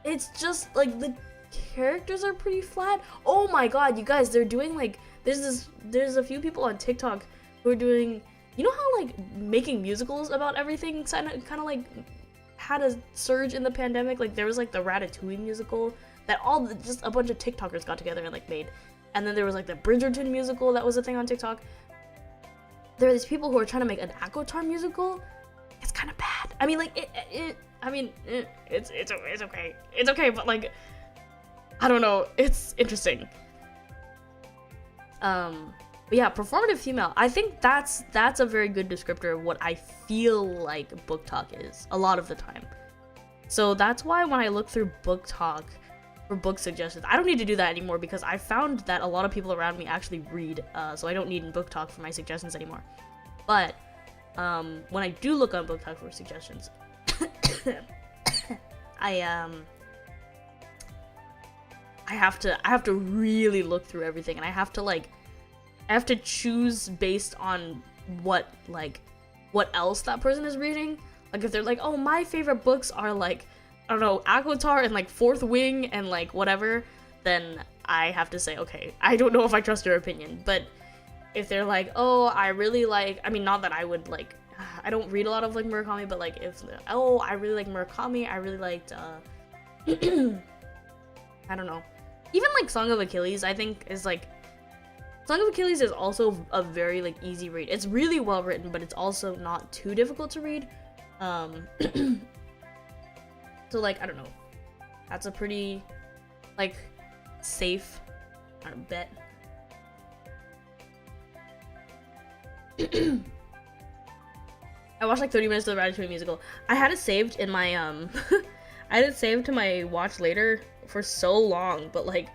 it's just like the characters are pretty flat. Oh my god, you guys, they're doing like, there's a few people on TikTok who are doing, you know how like making musicals about everything kind of like had a surge in the pandemic? Like there was like the Ratatouille musical that just a bunch of TikTokers got together and like made. And then there was like the Bridgerton musical that was a thing on TikTok. There are these people who are trying to make an ACOTAR musical. It's kind of bad. I mean, like it's okay. It's okay, but like, I don't know. It's interesting. But yeah, performative female. I think that's a very good descriptor of what I feel like book talk is a lot of the time. So that's why when I look through book talk for book suggestions, I don't need to do that anymore because I found that a lot of people around me actually read, so I don't need book talk for my suggestions anymore. But when I do look on book talk for suggestions, I have to really look through everything, and I have to choose based on what else that person is reading. Like if they're like, oh, my favorite books are like, I don't know, ACOTAR and like Fourth Wing and like whatever, then I have to say, okay, I don't know if I trust your opinion. But if they're like, oh, I really like, I mean, not that I would like, I don't read a lot of like Murakami, but like if, oh, I really like Murakami, I really liked, I don't know, even like Song of Achilles, I think is like, Song of Achilles is also a very like easy read. It's really well written, but it's also not too difficult to read. So like, I don't know, that's a pretty like safe bet. I watched like 30 minutes of the Ratatouille musical. I had it saved in my I had it saved to my watch later for so long, but like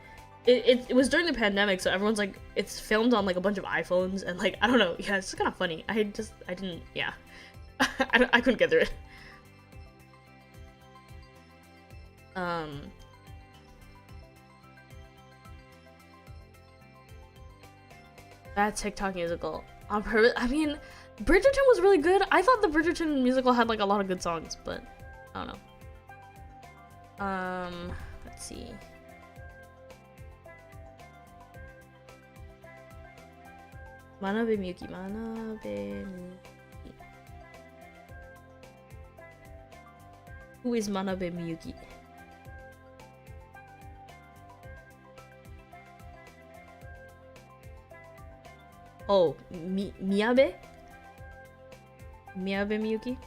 it was during the pandemic, so everyone's like, it's filmed on like a bunch of iPhones, and like, I don't know, yeah, it's just kind of funny. I didn't, yeah. I couldn't get through it. That TikTok musical on purpose. I mean, Bridgerton was really good. I thought the Bridgerton musical had like a lot of good songs, but I don't know. Let's see. Manabe Miyuki. Who is Manabe Miyuki? Oh, Miyabe? Miyabe Miyuki?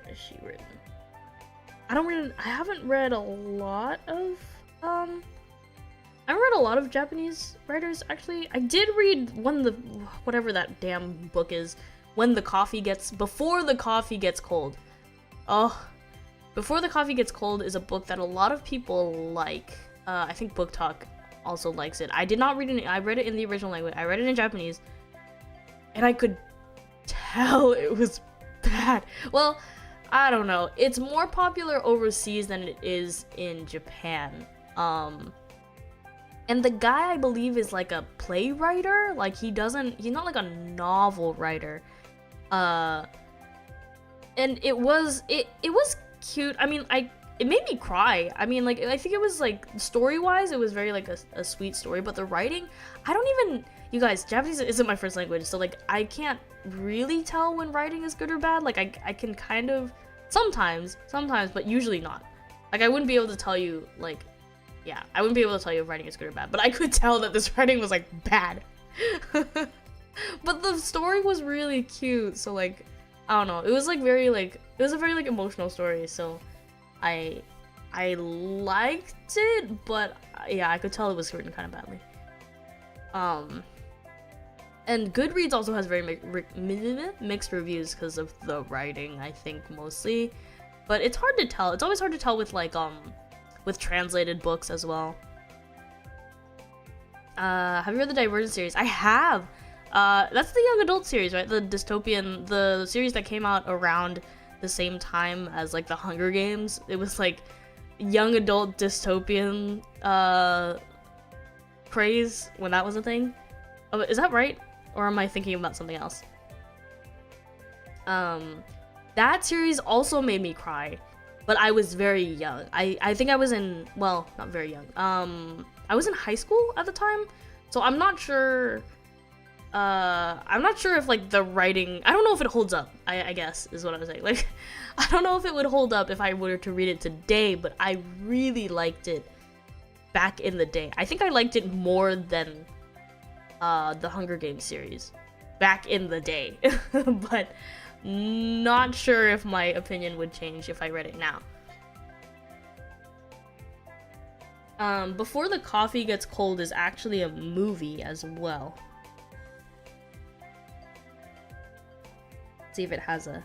What is she written? I haven't read a lot of, I haven't read a lot of Japanese writers, actually. I did read whatever that damn book is, Before the Coffee Gets Cold. Oh, Before the Coffee Gets Cold is a book that a lot of people like. I think Book Talk also likes it. I did not read it, I read it in the original language. I read it in Japanese, and I could tell it was bad. Well, I don't know. It's more popular overseas than it is in Japan. And the guy, I believe, is like a playwright. Like, he's not like a novel writer. And it was cute. I mean, it made me cry. I mean, like, I think it was like, story-wise, it was very like a sweet story, but the writing, you guys, Japanese isn't my first language, so like, I can't really tell when writing is good or bad. Like, I can kind of, sometimes, but usually not. Like, I wouldn't be able to tell you, like, yeah, I wouldn't be able to tell you if writing is good or bad, but I could tell that this writing was, like, bad. But the story was really cute, so, like, I don't know, it was, like, very, like, it was a very, like, emotional story, so I liked it, but, yeah, I could tell it was written kind of badly. And Goodreads also has very mixed reviews because of the writing, I think, mostly. But it's hard to tell. It's always hard to tell with, like, with translated books as well. Have you read the Divergent series? I have! That's the young adult series, right? The series that came out around the same time as, like, the Hunger Games. It was, like, young adult dystopian, craze when that was a thing. Oh, is that right? Or am I thinking about something else? That series also made me cry, but I was very young. I think I was in, well, not very young. I was in high school at the time, so I'm not sure if, like, the writing, I don't know if it holds up, I guess, is what I was saying. Like, I don't know if it would hold up if I were to read it today, but I really liked it back in the day. I think I liked it more than the Hunger Games series back in the day, but not sure if my opinion would change if I read it now. Before the Coffee Gets Cold is actually a movie as well. Let's see if it has a...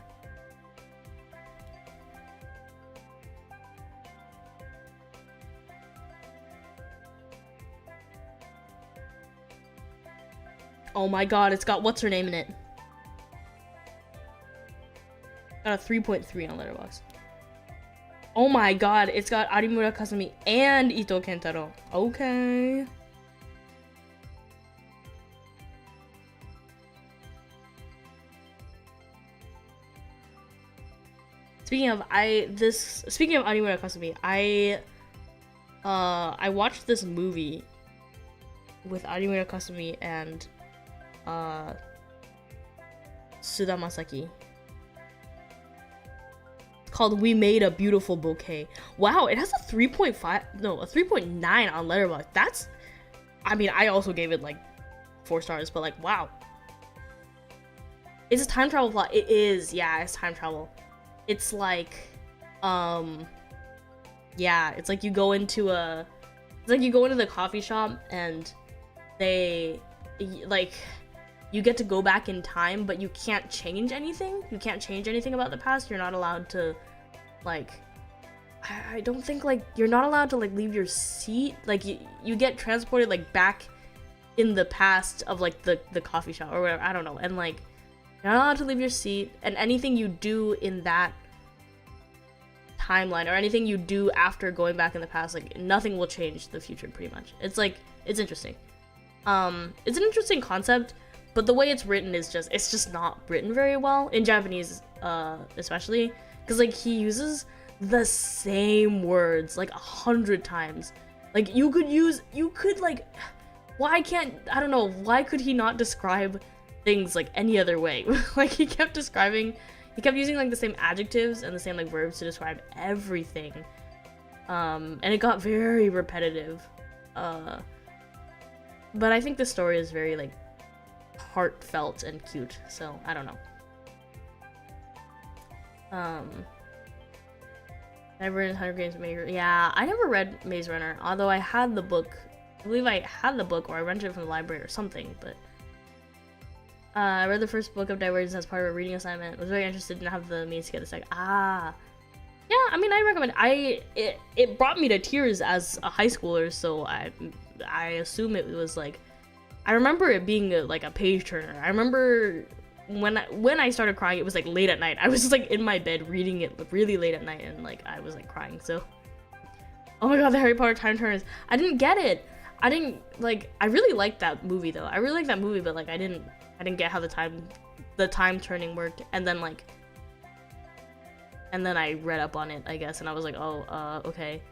Oh my god, it's got what's her name in it. Got a 3.3 on Letterboxd. Oh my god, it's got Arimura Kasumi and Ito Kentaro. Okay. Speaking of Arimura Kasumi, I watched this movie with Arimura Kasumi and Suda Masaki. It's called We Made a Beautiful Bouquet. Wow, it has a 3.5, no, a 3.9 on Letterboxd. That's, I mean, I also gave it like 4 stars, but like, wow. It's a time travel plot. It is, yeah, it's time travel. It's like, yeah, it's like you go into the coffee shop and they, like, you get to go back in time, but you can't change anything. You can't change anything about the past. You're not allowed to, like, I don't think, like, you're not allowed to, like, leave your seat. Like, you get transported, like, back in the past of, like, the coffee shop or whatever. I don't know. And, like, you're not allowed to leave your seat. And anything you do in that timeline or anything you do after going back in the past, like, nothing will change the future, pretty much. It's, like, it's interesting. It's an interesting concept, but the way it's written is it's just not written very well in Japanese, especially because like he uses the same words like 100 times. Like you could like, why could he not describe things like any other way? Like he kept using like the same adjectives and the same like verbs to describe everything, and it got very repetitive, but I think the story is very like heartfelt and cute, so I don't know. I've read Hunger Games, yeah, I never read Maze Runner, although I had the book. I believe I had the book, or I rented it from the library or something, but I read the first book of Divergence as part of a reading assignment. Was very interested in have the means to get the second. Yeah, I mean, I recommend. It brought me to tears as a high schooler, so I assume it was like, I remember it being like a page turner. I remember when I started crying, it was like late at night. I was just like in my bed reading it really late at night, and like I was like crying. So, oh my god, the Harry Potter time turners. I didn't get it. I really liked that movie though. I really liked that movie, but like I didn't get how the time turning worked, and then I read up on it, I guess, and I was like, oh, okay.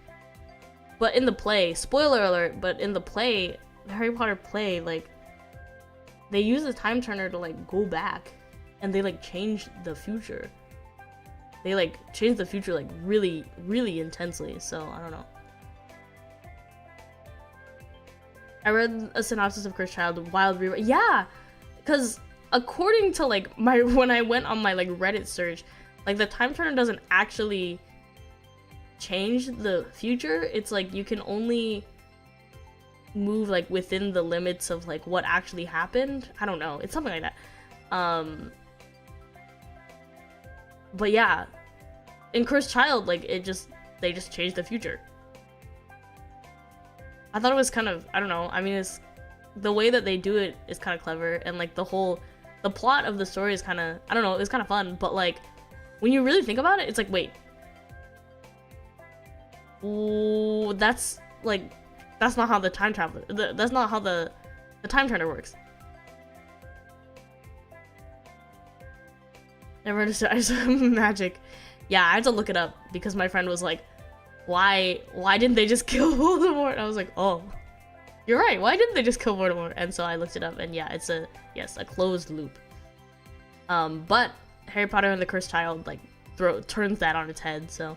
But in the play, spoiler alert, but in the play, the Harry Potter play, like, they use the time turner to like go back, and they like change the future. They like change the future like really, really intensely, so I don't know. I read a synopsis of Cursed Child, Wild Rewrite. Yeah! Because according to like when I went on my like Reddit search, like the time turner doesn't actually change the future. It's like you can only move like within the limits of like what actually happened. I don't know. It's something like that. But yeah, in Cursed Child, like they just changed the future. I thought it was kind of, I don't know. I mean, it's the way that they do it is kind of clever, and like the plot of the story is kind of, I don't know, it was kind of fun, but like when you really think about it, it's like, wait, ooh, that's not how the time travel, that's not how the time turner works. Never understood. I saw magic. Yeah, I had to look it up because my friend was like, why didn't they just kill Voldemort? And I was like, oh, you're right, why didn't they just kill Voldemort? And so I looked it up, and yeah, it's a closed loop. But Harry Potter and the Cursed Child like turns that on its head. So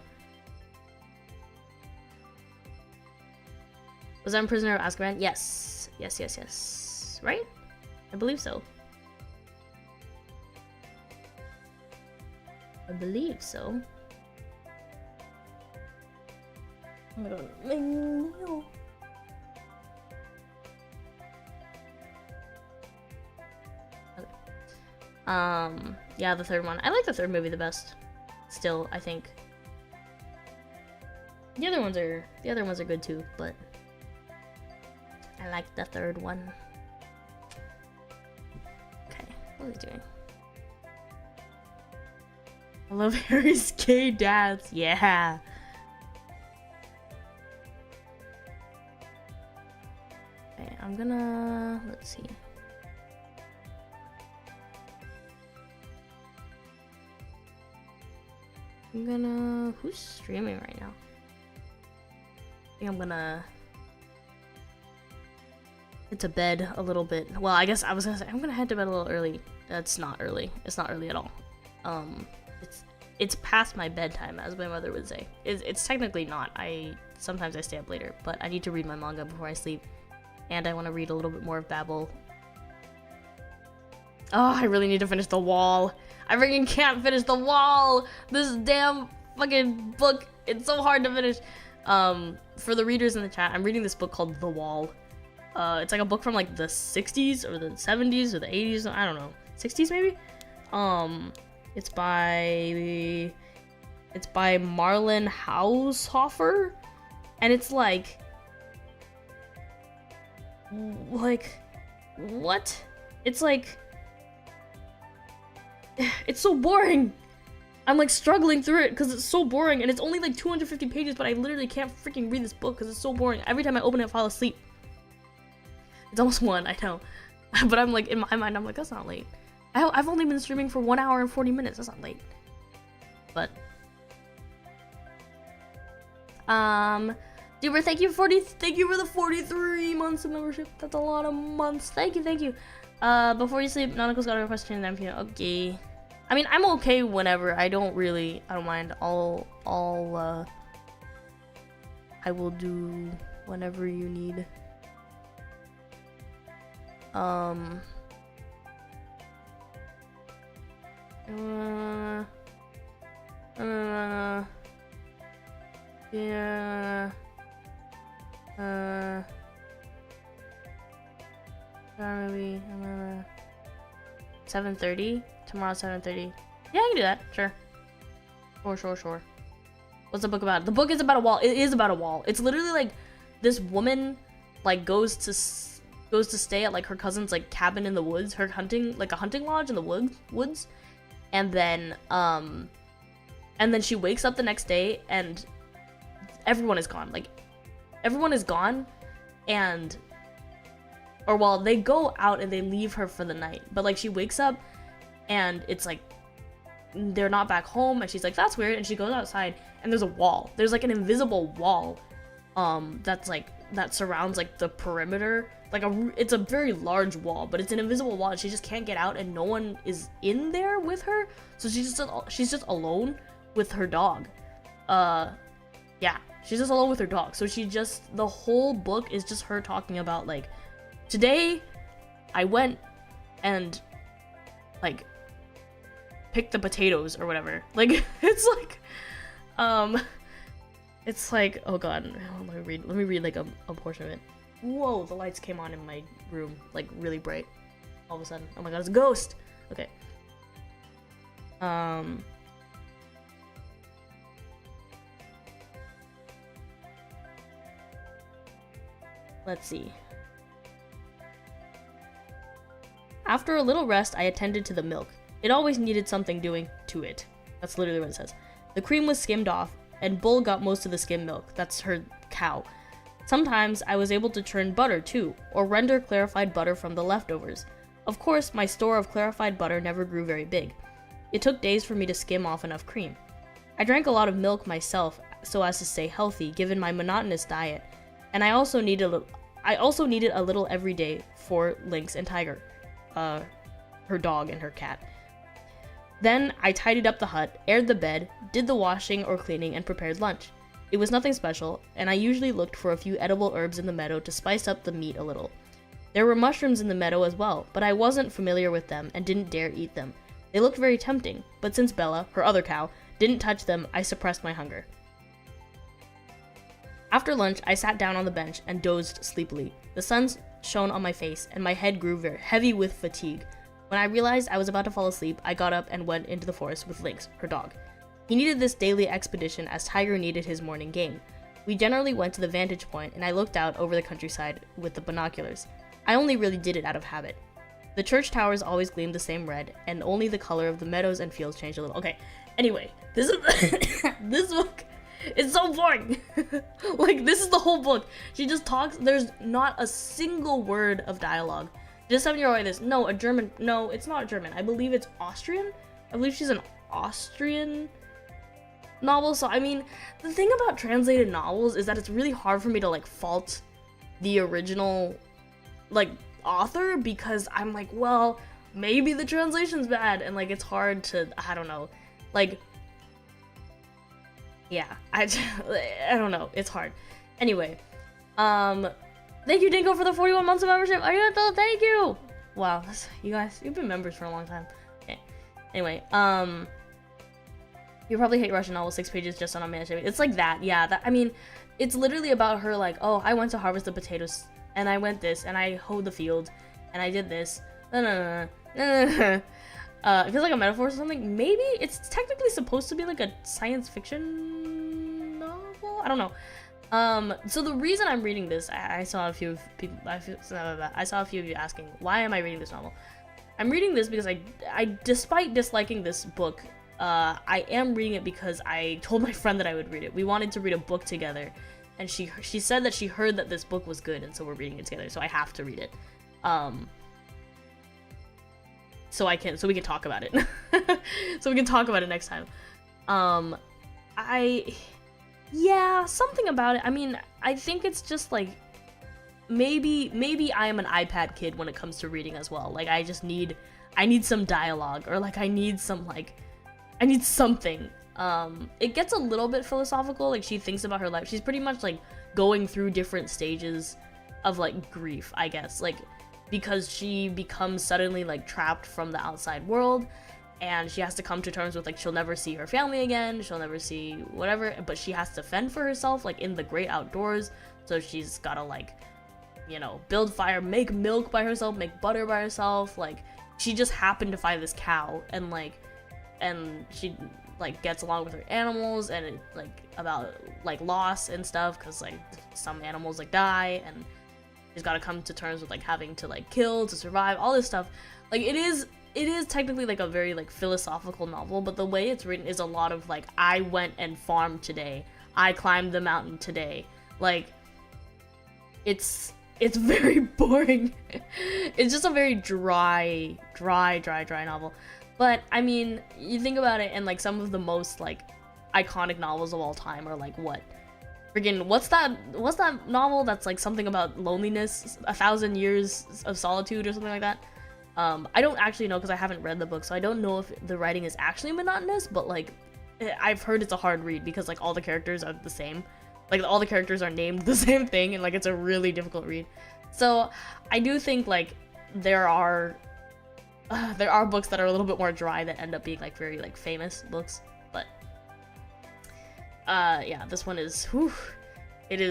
was I a prisoner of Azkaban? Yes. Right? I believe so. I believe so. Oh my god, Meno. Okay. Yeah, the third one. I like the third movie the best. Still, I think. The other ones are good too, but I like the third one. Okay, what are they doing? I love Harry's gay dads. Yeah. Okay, I'm gonna, let's see. Who's streaming right now? I think I'm gonna head to bed a little bit. Well, I guess I was gonna say I'm gonna head to bed a little early. That's not early. It's not early at all. It's past my bedtime, as my mother would say. It's technically not. Sometimes I stay up later, but I need to read my manga before I sleep, and I want to read a little bit more of Babel. Oh, I really need to finish The Wall. I freaking can't finish The Wall. This damn fucking book. It's so hard to finish. For the readers in the chat, I'm reading this book called The Wall. It's like a book from like the 60s or the 70s or the 80s. I don't know, 60s maybe. It's by Marlon Haushofer, and it's like what? It's like, it's so boring. I'm like struggling through it because it's so boring, and it's only like 250 pages, but I literally can't freaking read this book because it's so boring. Every time I open it, I fall asleep. It's almost 1, I know. But I'm like, in my mind, I'm like, that's not late. I've only been streaming for 1 hour and 40 minutes. That's not late. But Duber, thank you for the 43 months of membership. That's a lot of months. Thank you. Before you sleep, Nanako's got a question. I'm feeling okay. I mean, I'm okay whenever. I don't mind. I will do whenever you need. Yeah. Maybe 7:30 tomorrow. 7:30. Yeah, I can do that. Sure. Sure. What's the book about? The book is about a wall. It is about a wall. It's literally like this woman like goes to stay at like her cousin's like cabin in the woods, her hunting lodge in the woods, and then she wakes up the next day and everyone is gone. Like everyone is gone, and they go out and they leave her for the night, but like she wakes up and it's like they're not back home, and she's like, that's weird, and she goes outside and there's a wall. There's like an invisible wall that surrounds like the perimeter. Like it's a very large wall, but it's an invisible wall, and she just can't get out, and no one is in there with her, so she's just alone with her dog. Yeah, she's just alone with her dog. So the whole book is just her talking about like, today I went and like picked the potatoes or whatever. Like it's like oh god, let me read like a portion of it. Whoa, the lights came on in my room like really bright all of a sudden. Oh my god, it's a ghost. Okay. Let's see. After a little rest, I attended to the milk. It always needed something doing to it. That's literally what it says. The cream was skimmed off, and Bull got most of the skim milk. That's her cow. Sometimes I was able to churn butter too, or render clarified butter from the leftovers. Of course, my store of clarified butter never grew very big. It took days for me to skim off enough cream. I drank a lot of milk myself so as to stay healthy given my monotonous diet, and I also needed a little every day for Lynx and Tiger, her dog and her cat. Then I tidied up the hut, aired the bed, did the washing or cleaning, and prepared lunch. It was nothing special, and I usually looked for a few edible herbs in the meadow to spice up the meat a little. There were mushrooms in the meadow as well, but I wasn't familiar with them and didn't dare eat them. They looked very tempting, but since Bella, her other cow, didn't touch them, I suppressed my hunger. After lunch, I sat down on the bench and dozed sleepily. The sun shone on my face, and my head grew very heavy with fatigue. When I realized I was about to fall asleep, I got up and went into the forest with Lynx, her dog. He needed this daily expedition as Tiger needed his morning game. We generally went to the vantage point, and I looked out over the countryside with the binoculars. I only really did it out of habit. The church towers always gleamed the same red, and only the color of the meadows and fields changed a little. Okay, anyway, this is this book is so boring. Like, this is the whole book. She just talks. There's not a single word of dialogue. Just 7-year-old like this. No, a German. No, it's not German. I believe it's Austrian. I believe she's an Austrian novel. So, I mean, the thing about translated novels is that it's really hard for me to, like, fault the original, like, author, because I'm like, well, maybe the translation's bad, and, like, it's hard to, I don't know. Like, yeah, I don't know. It's hard. Anyway, thank you, Dinko, for the 41 months of membership. Arigato, thank you. Wow, you guys, you've been members for a long time. Okay. Anyway, you probably hate Russian novels, 6 pages just on a man shaving. It's like that, yeah. That, I mean, it's literally about her like, oh, I went to harvest the potatoes, and I went this, and I hoed the field, and I did this. No. It feels like a metaphor or something. Maybe it's technically supposed to be like a science fiction novel. I don't know. So the reason I'm reading this, I saw a few people. I saw a few of you asking, why am I reading this novel? I'm reading this because I despite disliking this book, I am reading it because I told my friend that I would read it. We wanted to read a book together, and she said that she heard that this book was good, and so we're reading it together. So I have to read it. so we can talk about it. So we can talk about it next time. Yeah, something about it. I mean, I think it's just like maybe I am an iPad kid when it comes to reading as well. Like I need some dialogue, or like I need something. It gets a little bit philosophical. Like she thinks about her life. She's pretty much like going through different stages of like grief, I guess, like because she becomes suddenly like trapped from the outside world, and she has to come to terms with like she'll never see her family again, she'll never see whatever, but she has to fend for herself like in the great outdoors. So she's gotta like, you know, build fire, make milk by herself, make butter by herself. Like she just happened to find this cow, and she like gets along with her animals, and it, like about like loss and stuff, because like some animals like die, and she's got to come to terms with like having to like kill to survive, all this stuff. Like it is technically like a very like philosophical novel, but the way it's written is a lot of like, I went and farmed today, I climbed the mountain today. Like it's very boring. It's just a very dry novel. But I mean, you think about it, and like some of the most like iconic novels of all time are like what? Friggin' what's that novel that's like something about loneliness, 1,000 Years of Solitude or something like that? I don't actually know because I haven't read the book, so I don't know if the writing is actually monotonous, but like I've heard it's a hard read because like all the characters are the same. Like all the characters are named the same thing, and like it's a really difficult read. So I do think like there are books that are a little bit more dry that end up being like very like famous books, but yeah, this one is it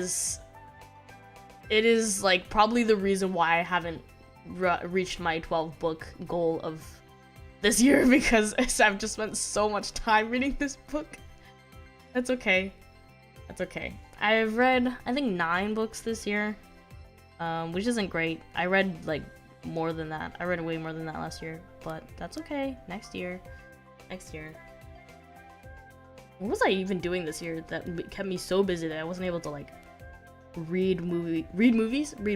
is like probably the reason why I haven't reached my 12 book goal of this year, because I've just spent so much time reading this book. That's okay. I've read I think 9 books this year, which isn't great. I read like more than that. I read way more than that last year, but that's okay. Next year. What was I even doing this year that kept me so busy that I wasn't able to like read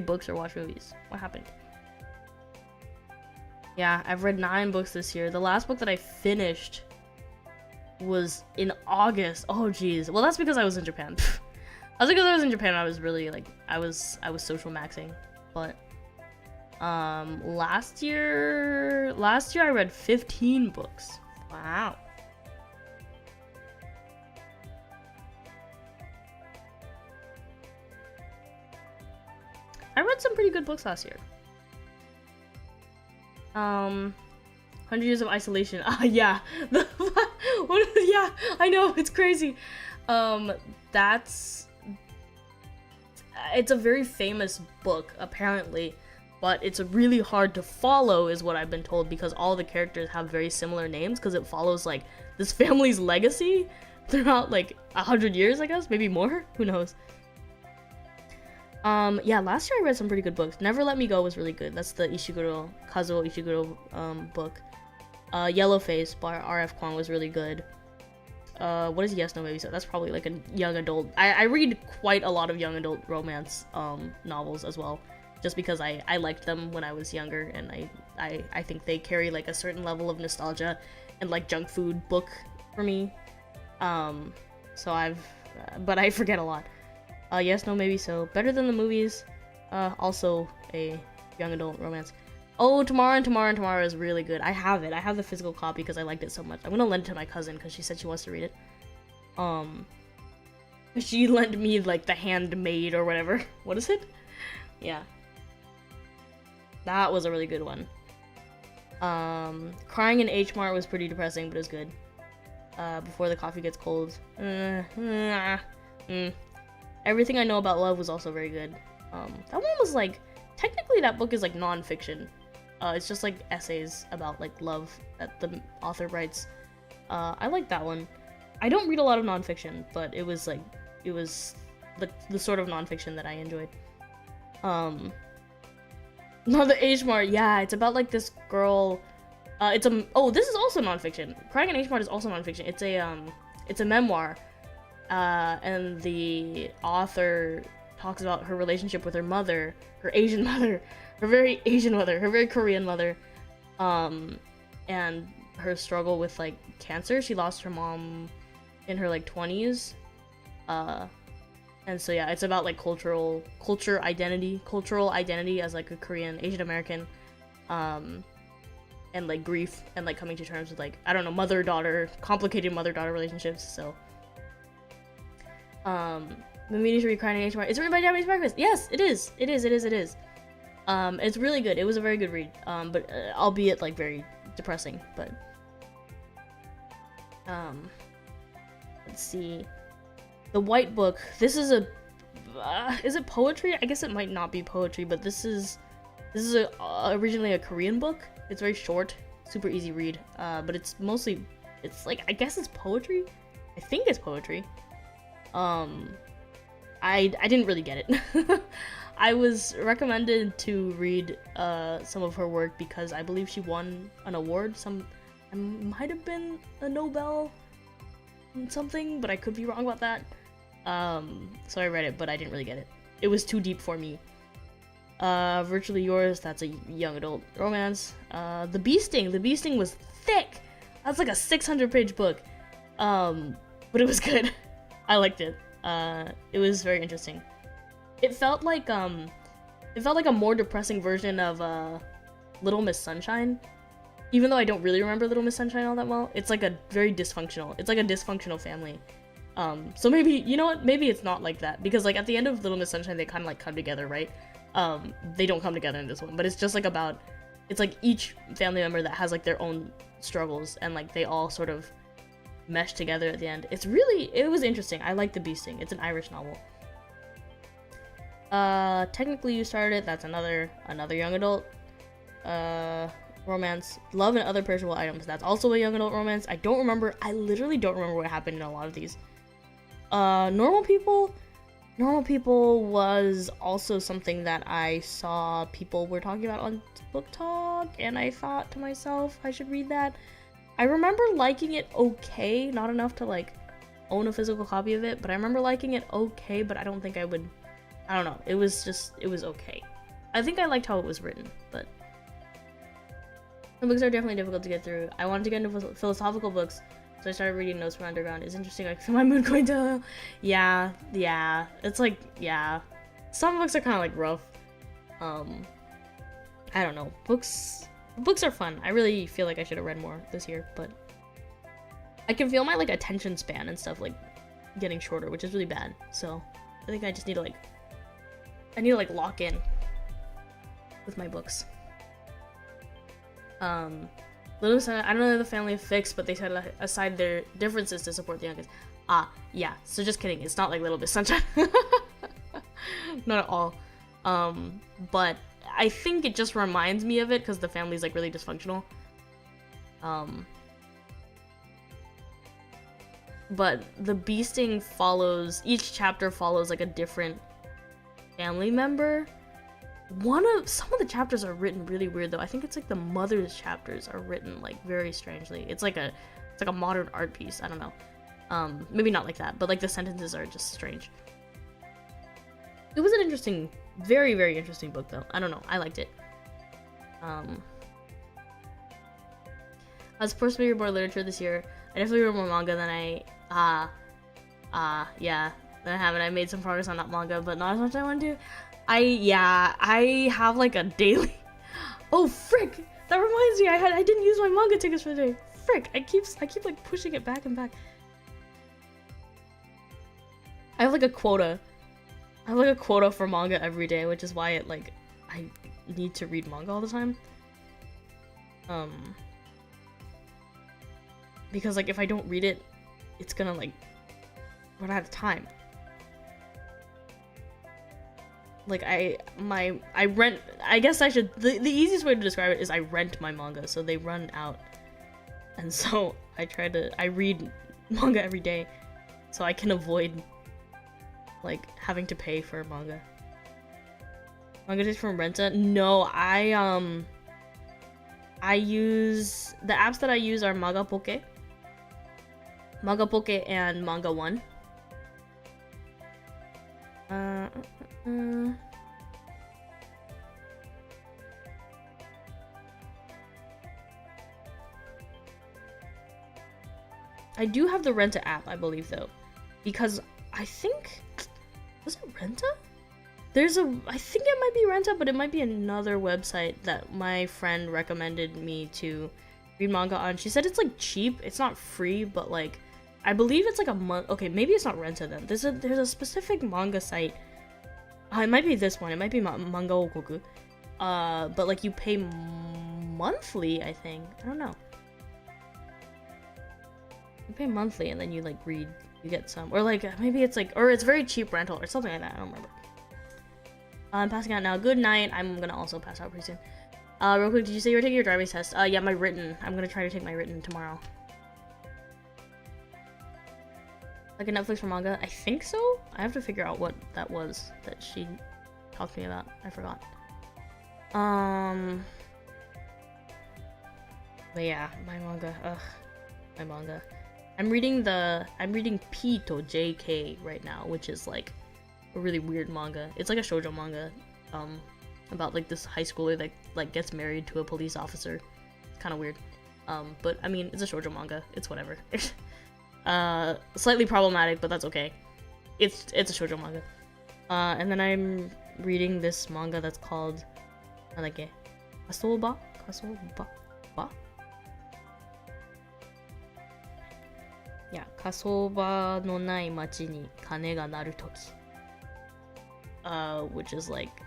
books, or watch movies? What happened? Yeah, I've read 9 books this year. The last book that I finished was in August. Oh geez. Well, that's because I was in Japan. I was really like I was social maxing. But last year I read 15 books. Wow. I read some pretty good books last year. 100 Years of Isolation. Yeah. Yeah, I know, it's crazy. It's a very famous book, apparently, but it's really hard to follow, is what I've been told, because all the characters have very similar names, because it follows, like, this family's legacy throughout, like, 100 years, I guess? Maybe more? Who knows? Yeah, last year I read some pretty good books. Never Let Me Go was really good. That's the Kazuo Ishiguro, book. Yellow Face by R.F. Kuang was really good. What is Yes, No, Maybe So? That's probably like a young adult. I read quite a lot of young adult romance, novels as well, just because I liked them when I was younger, and I think they carry like a certain level of nostalgia and like junk food book for me. But I forget a lot. Yes, No, Maybe So. Better Than the Movies. Also a young adult romance. Oh, Tomorrow is really good. I have it. I have the physical copy because I liked it so much. I'm gonna lend it to my cousin because she said she wants to read it. She lent me like the handmade or whatever. What is it? Yeah. That was a really good one. Crying in H Mart was pretty depressing, but it was good. Before the Coffee Gets Cold. Everything I Know About Love was also very good. That one was like, technically that book is like non-fiction. It's just like essays about like love that the author writes. I like that one. I don't read a lot of non-fiction, but it was the sort of non-fiction that I enjoyed. No, the H Mart, yeah, it's about like this girl. This is also non-fiction. Crying in H Mart is also non-fiction. It's a memoir. And the author talks about her relationship with her mother, her Asian mother, her very Asian mother, her very Korean mother, and her struggle with like cancer. She lost her mom in her like 20s. And so yeah, it's about like cultural identity as like a Korean Asian American, and like grief and like coming to terms with like, I don't know, mother-daughter, complicated mother-daughter relationships. So the meaning to read Crying in HMR. It's written by Japanese breakfast. Yes, it is. It's really good. It was a very good read. But albeit like very depressing. But let's see. The White Book. This is a is it poetry? I guess it might not be poetry, but this is originally a Korean book. It's very short, super easy read. But it's like, I guess it's poetry. I think it's poetry. I didn't really get it. I was recommended to read some of her work because I believe she won an award. It might have been a Nobel something, but I could be wrong about that. So I read it, but I didn't really get it. It was too deep for me. Virtually Yours, that's a young adult romance. The Bee Sting was thick. That's like a 600-page book. But it was good. I liked it. It was very interesting. It felt like a more depressing version of Little Miss Sunshine. Even though I don't really remember Little Miss Sunshine all that well, it's like a very dysfunctional. It's like a dysfunctional family. So maybe, you know what? Maybe it's not like that, because like at the end of Little Miss Sunshine, they kind of like come together, right? They don't come together in this one, but it's just like about, it's like each family member that has like their own struggles, and like they all sort of mesh together at the end. It was interesting. I like The Bee Sting. It's an Irish novel. Technically You Started It. That's another young adult romance. Love and Other Perishable Items. That's also a young adult romance. I literally don't remember what happened in a lot of these. Normal People was also something that I saw people were talking about on Book Talk, and I thought to myself I should read that. I remember liking it okay, not enough to like own a physical copy of it, but I remember liking it okay, but I don't think I would. I don't know. It was okay. I think I liked how it was written, but the books are definitely difficult to get through. I wanted to get into philosophical books, so I started reading Notes from Underground. It's interesting. I feel my mood going down. Yeah. It's like, yeah. Some books are kind of like rough. I don't know. Books are fun. I really feel like I should have read more this year, but I can feel my like attention span and stuff like getting shorter, which is really bad. So I think I just need to like lock in with my books. Little Miss, I don't know the family fixed, but they set aside their differences to support the youngest. Yeah. So just kidding. It's not like Little Miss Sunshine. Not at all. But I think it just reminds me of it because the family's like really dysfunctional. But The Bee Sting each chapter follows like a different family member. Some of the chapters are written really weird though. I think it's like the mother's chapters are written like very strangely. It's like a modern art piece. I don't know. Maybe not like that, but like the sentences are just strange. It was an interesting, very, very interesting book though. I don't know. I liked it. I was supposed to read more literature this year. I definitely read more manga than I haven't. I made some progress on that manga, but not as much as I want to. I have like a daily. Oh frick! That reminds me, I didn't use my manga tickets for the day. Frick! I keep like pushing it back and back. I have like a quota. For manga every day, which is why I need to read manga all the time. Because like if I don't read it, it's gonna like run out of time. Like I rent, I guess I should, the easiest way to describe it is I rent my manga, so they run out. And so I read manga every day so I can avoid like having to pay for manga. Manga days from Renta? No, I use, the apps that I use are Magapoke and Manga One. I do have the Renta app, I believe, though, because I think, was it Renta? I think it might be Renta, but it might be another website that my friend recommended me to read manga on. She said it's like cheap, it's not free, but like, I believe it's like a month. Okay, maybe it's not Renta then. There's a specific manga site. It might be this one. It might be Manga Okoku. But like you pay monthly, I think. I don't know. You pay monthly and then you like read, you get some, or like maybe it's like, or it's very cheap rental or something like that. I don't remember. I'm passing out now. Good night. I'm gonna also pass out pretty soon. Real quick, did you say you were taking your driving test? Yeah, my written. I'm gonna try to take my written tomorrow. Like a Netflix for manga? I think so? I have to figure out what that was that she talked to me about. I forgot. But yeah, my manga. Ugh. My manga. I'm reading P to JK right now, which is like a really weird manga. It's like a shoujo manga. About like this high schooler that like gets married to a police officer. It's kind of weird. But I mean, it's a shoujo manga. It's whatever. Slightly problematic, but that's okay. It's a shoujo manga. And then I'm reading this manga that's called Kasoba? Yeah, Kasoba no nai machi ni kane ga naru toki. Which is like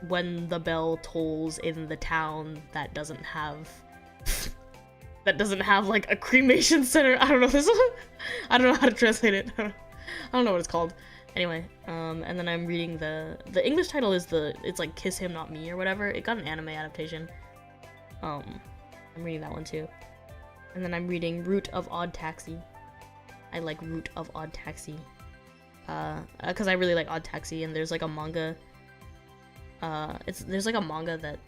when the bell tolls in the town that doesn't have like a cremation center. I don't know this. I don't know how to translate it. I don't know what it's called. Anyway, and then I'm reading the English title is it's like Kiss Him Not Me or whatever. It got an anime adaptation. I'm reading that one too. And then I'm reading Route of Odd Taxi. I like Route of Odd Taxi. Because I really like Odd Taxi, and there's like a manga. There's like a manga that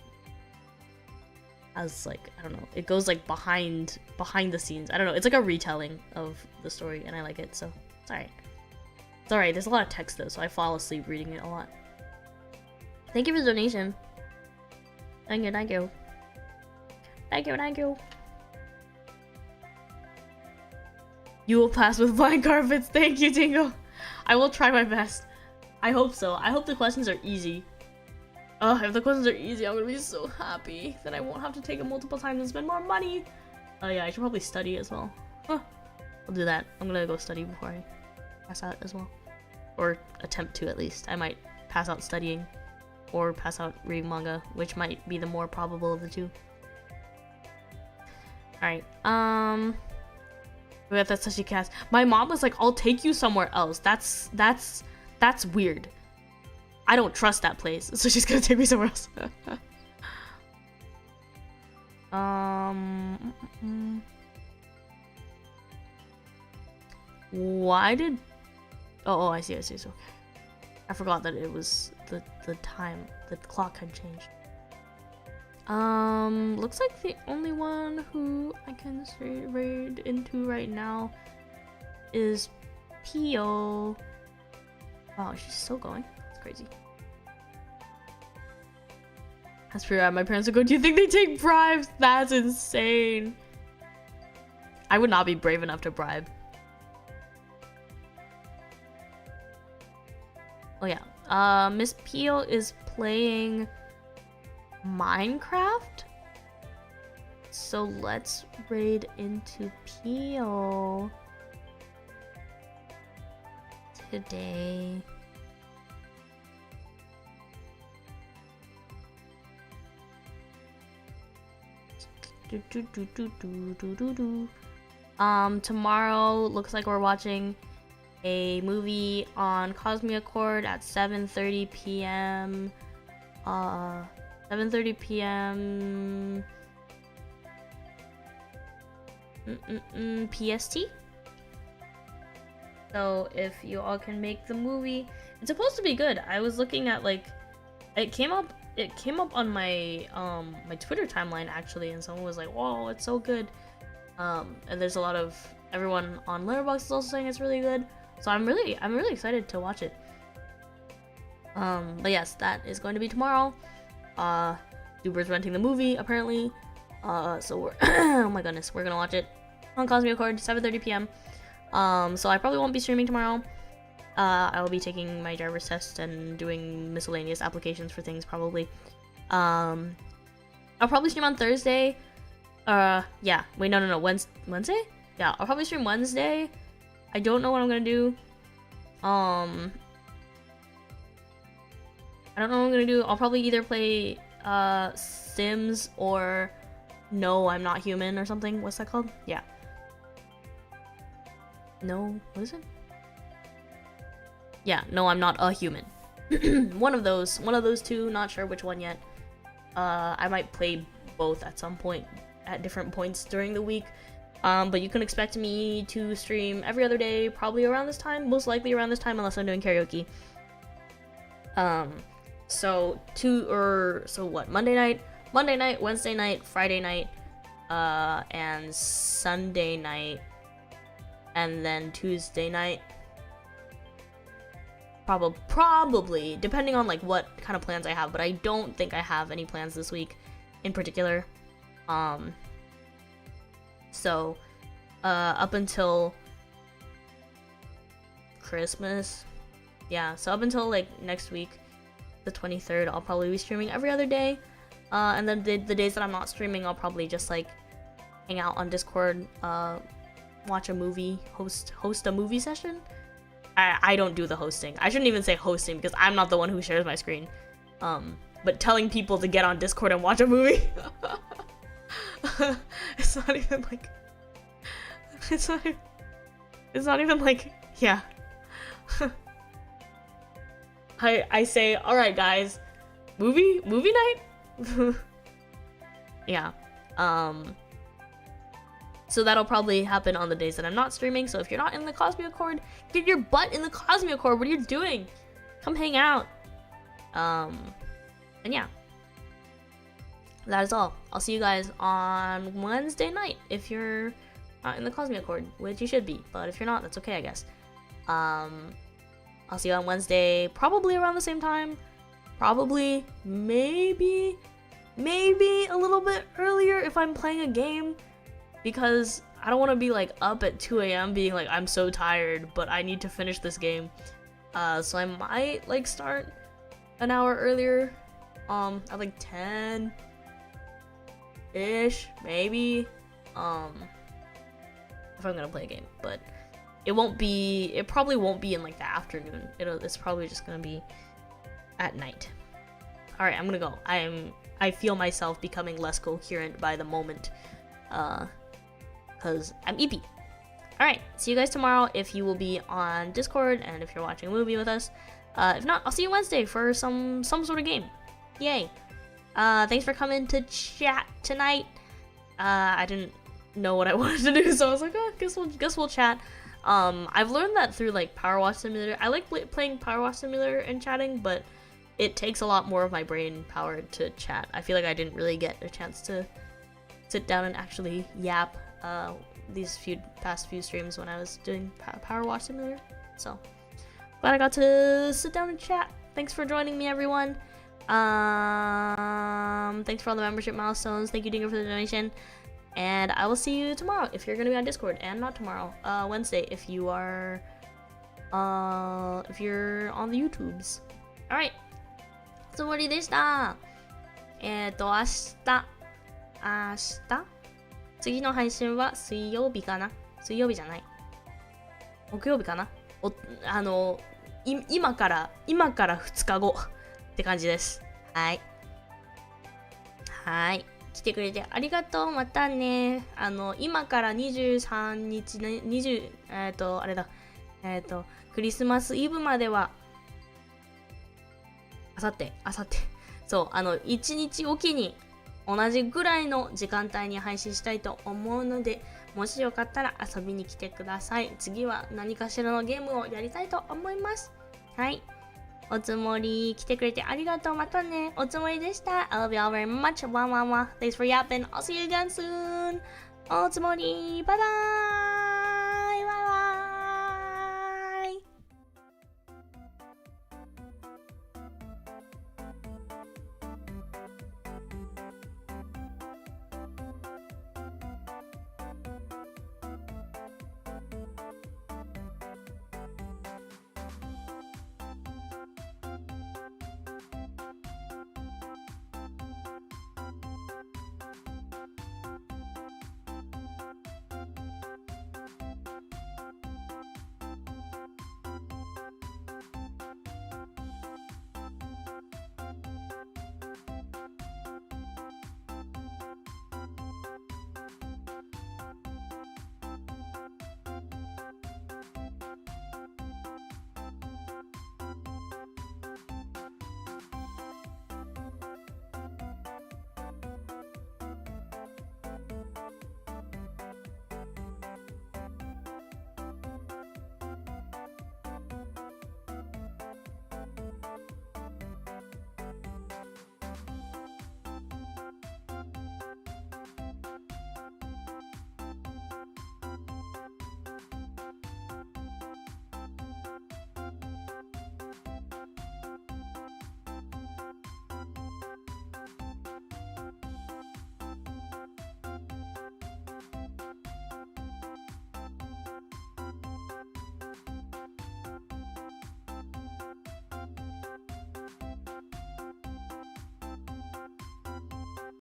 has like, I don't know, it goes like behind the scenes. I don't know, it's like a retelling of the story, and I like it, so it's alright. It's alright, there's a lot of text though, so I fall asleep reading it a lot. Thank you for the donation. Thank you, thank you. Thank you, thank you. You will pass with flying carpets. Thank you, Tingo. I will try my best. I hope so. I hope the questions are easy. If the questions are easy, I'm gonna be so happy that I won't have to take it multiple times and spend more money. Oh yeah, I should probably study as well. I'll do that. I'm gonna go study before I pass out as well. Or attempt to, at least. I might pass out studying. Or pass out reading manga, which might be the more probable of the two. Alright, we got that sushi cast. My mom was like, I'll take you somewhere else. That's weird. I don't trust that place, so she's gonna take me somewhere else. Why did... Oh, I see. So I forgot that it was the time. The clock had changed. Looks like the only one who I can raid into right now is Pio. Wow, she's still going. That's crazy. As for my parents would go, do you think they take bribes? That's insane. I would not be brave enough to bribe. Oh yeah, Miss Pio is playing Minecraft, so let's raid into Pio today. Tomorrow looks like we're watching a movie on Cosmia Court at 7:30 p.m. 7:30 p.m. PST. So if you all can make the movie, it's supposed to be good. I was looking at like, it came up on my my Twitter timeline actually, and someone was like, "Whoa, it's so good." And there's a lot of everyone on Letterboxd is also saying it's really good. So I'm really excited to watch it. But yes, that is going to be tomorrow. Duber's renting the movie apparently. So we're oh my goodness, we're gonna watch it. on Cosmia Accord, 7:30 p.m. So I probably won't be streaming tomorrow. I will be taking my driver's test and doing miscellaneous applications for things probably. I'll probably stream on Thursday. Yeah. Wait, no. Wednesday? Yeah, I'll probably stream Wednesday. I don't know what I'm gonna do. I don't know what I'm gonna do. I'll probably either play Sims or No, I'm Not Human or something. What's that called? Yeah. No, what is it? Yeah, No, I'm Not a Human. one of those two, not sure which one yet. I might play both at some point at different points during the week. But you can expect me to stream every other day, probably around this time, most likely around this time unless I'm doing karaoke. So what? Monday night, Wednesday night, Friday night, and Sunday night, and then Tuesday night. Probably, depending on like what kind of plans I have, but I don't think I have any plans this week in particular. So, up until Christmas, yeah, so up until like next week, the 23rd, I'll probably be streaming every other day. And then the days that I'm not streaming, I'll probably just like hang out on Discord, watch a movie, host a movie session. I don't do the hosting. I shouldn't even say hosting because I'm not the one who shares my screen. But telling people to get on Discord and watch a movie. It's not even like yeah. I say, all right guys, movie night. Yeah. So that'll probably happen on the days that I'm not streaming. So if you're not in the Cosmia Accord, get your butt in the Cosmia Accord. What are you doing? Come hang out. And yeah. That is all. I'll see you guys on Wednesday night if you're not in the Cosmia Accord, which you should be. But if you're not, that's okay, I guess. I'll see you on Wednesday, probably around the same time. Probably, maybe a little bit earlier if I'm playing a game. Because I don't want to be like up at 2 a.m. being like, I'm so tired, but I need to finish this game. So I might like start an hour earlier. At like 10-ish, maybe. If I'm gonna play a game, but it probably won't be in like the afternoon. It's probably just gonna be at night. All right, I'm gonna go. I feel myself becoming less coherent by the moment. Because I'm eepy. Alright, see you guys tomorrow if you will be on Discord and if you're watching a movie with us. If not, I'll see you Wednesday for some sort of game. Yay. Thanks for coming to chat tonight. I didn't know what I wanted to do, so I was like, oh, guess we'll chat. I've learned that through like Power Wash Simulator. I like playing Power Wash Simulator and chatting, but it takes a lot more of my brain power to chat. I feel like I didn't really get a chance to sit down and actually yap these past few streams when I was doing Power Wash Simulator. So glad I got to sit down and chat. Thanks for joining me, everyone. Thanks for all the membership milestones. Thank you, Dinger, for the donation. And I will see you tomorrow if you're gonna be on Discord, and not tomorrow, Wednesday if you are if you're on the YouTubes. All right. つもりでした。明日次の配信は水曜日かな。水曜日じゃない。木曜日かな。今から2日後って感じです。はい。はい。来てくれてありがとう。またね。今から23日ね、あれだ。クリスマスイブまでは、あさって。そう、1日おきに、同じぐらいの時間帯に配信したいと思うので、もしよかったら遊びに来てください。次は何かしらのゲームをやりたいと思います。はい。おつもり来てくれてありがとう。またね。おつもりでした。I love you all very much. Thanks for yapping. I'll see you again soon. おつもり。バイバイ。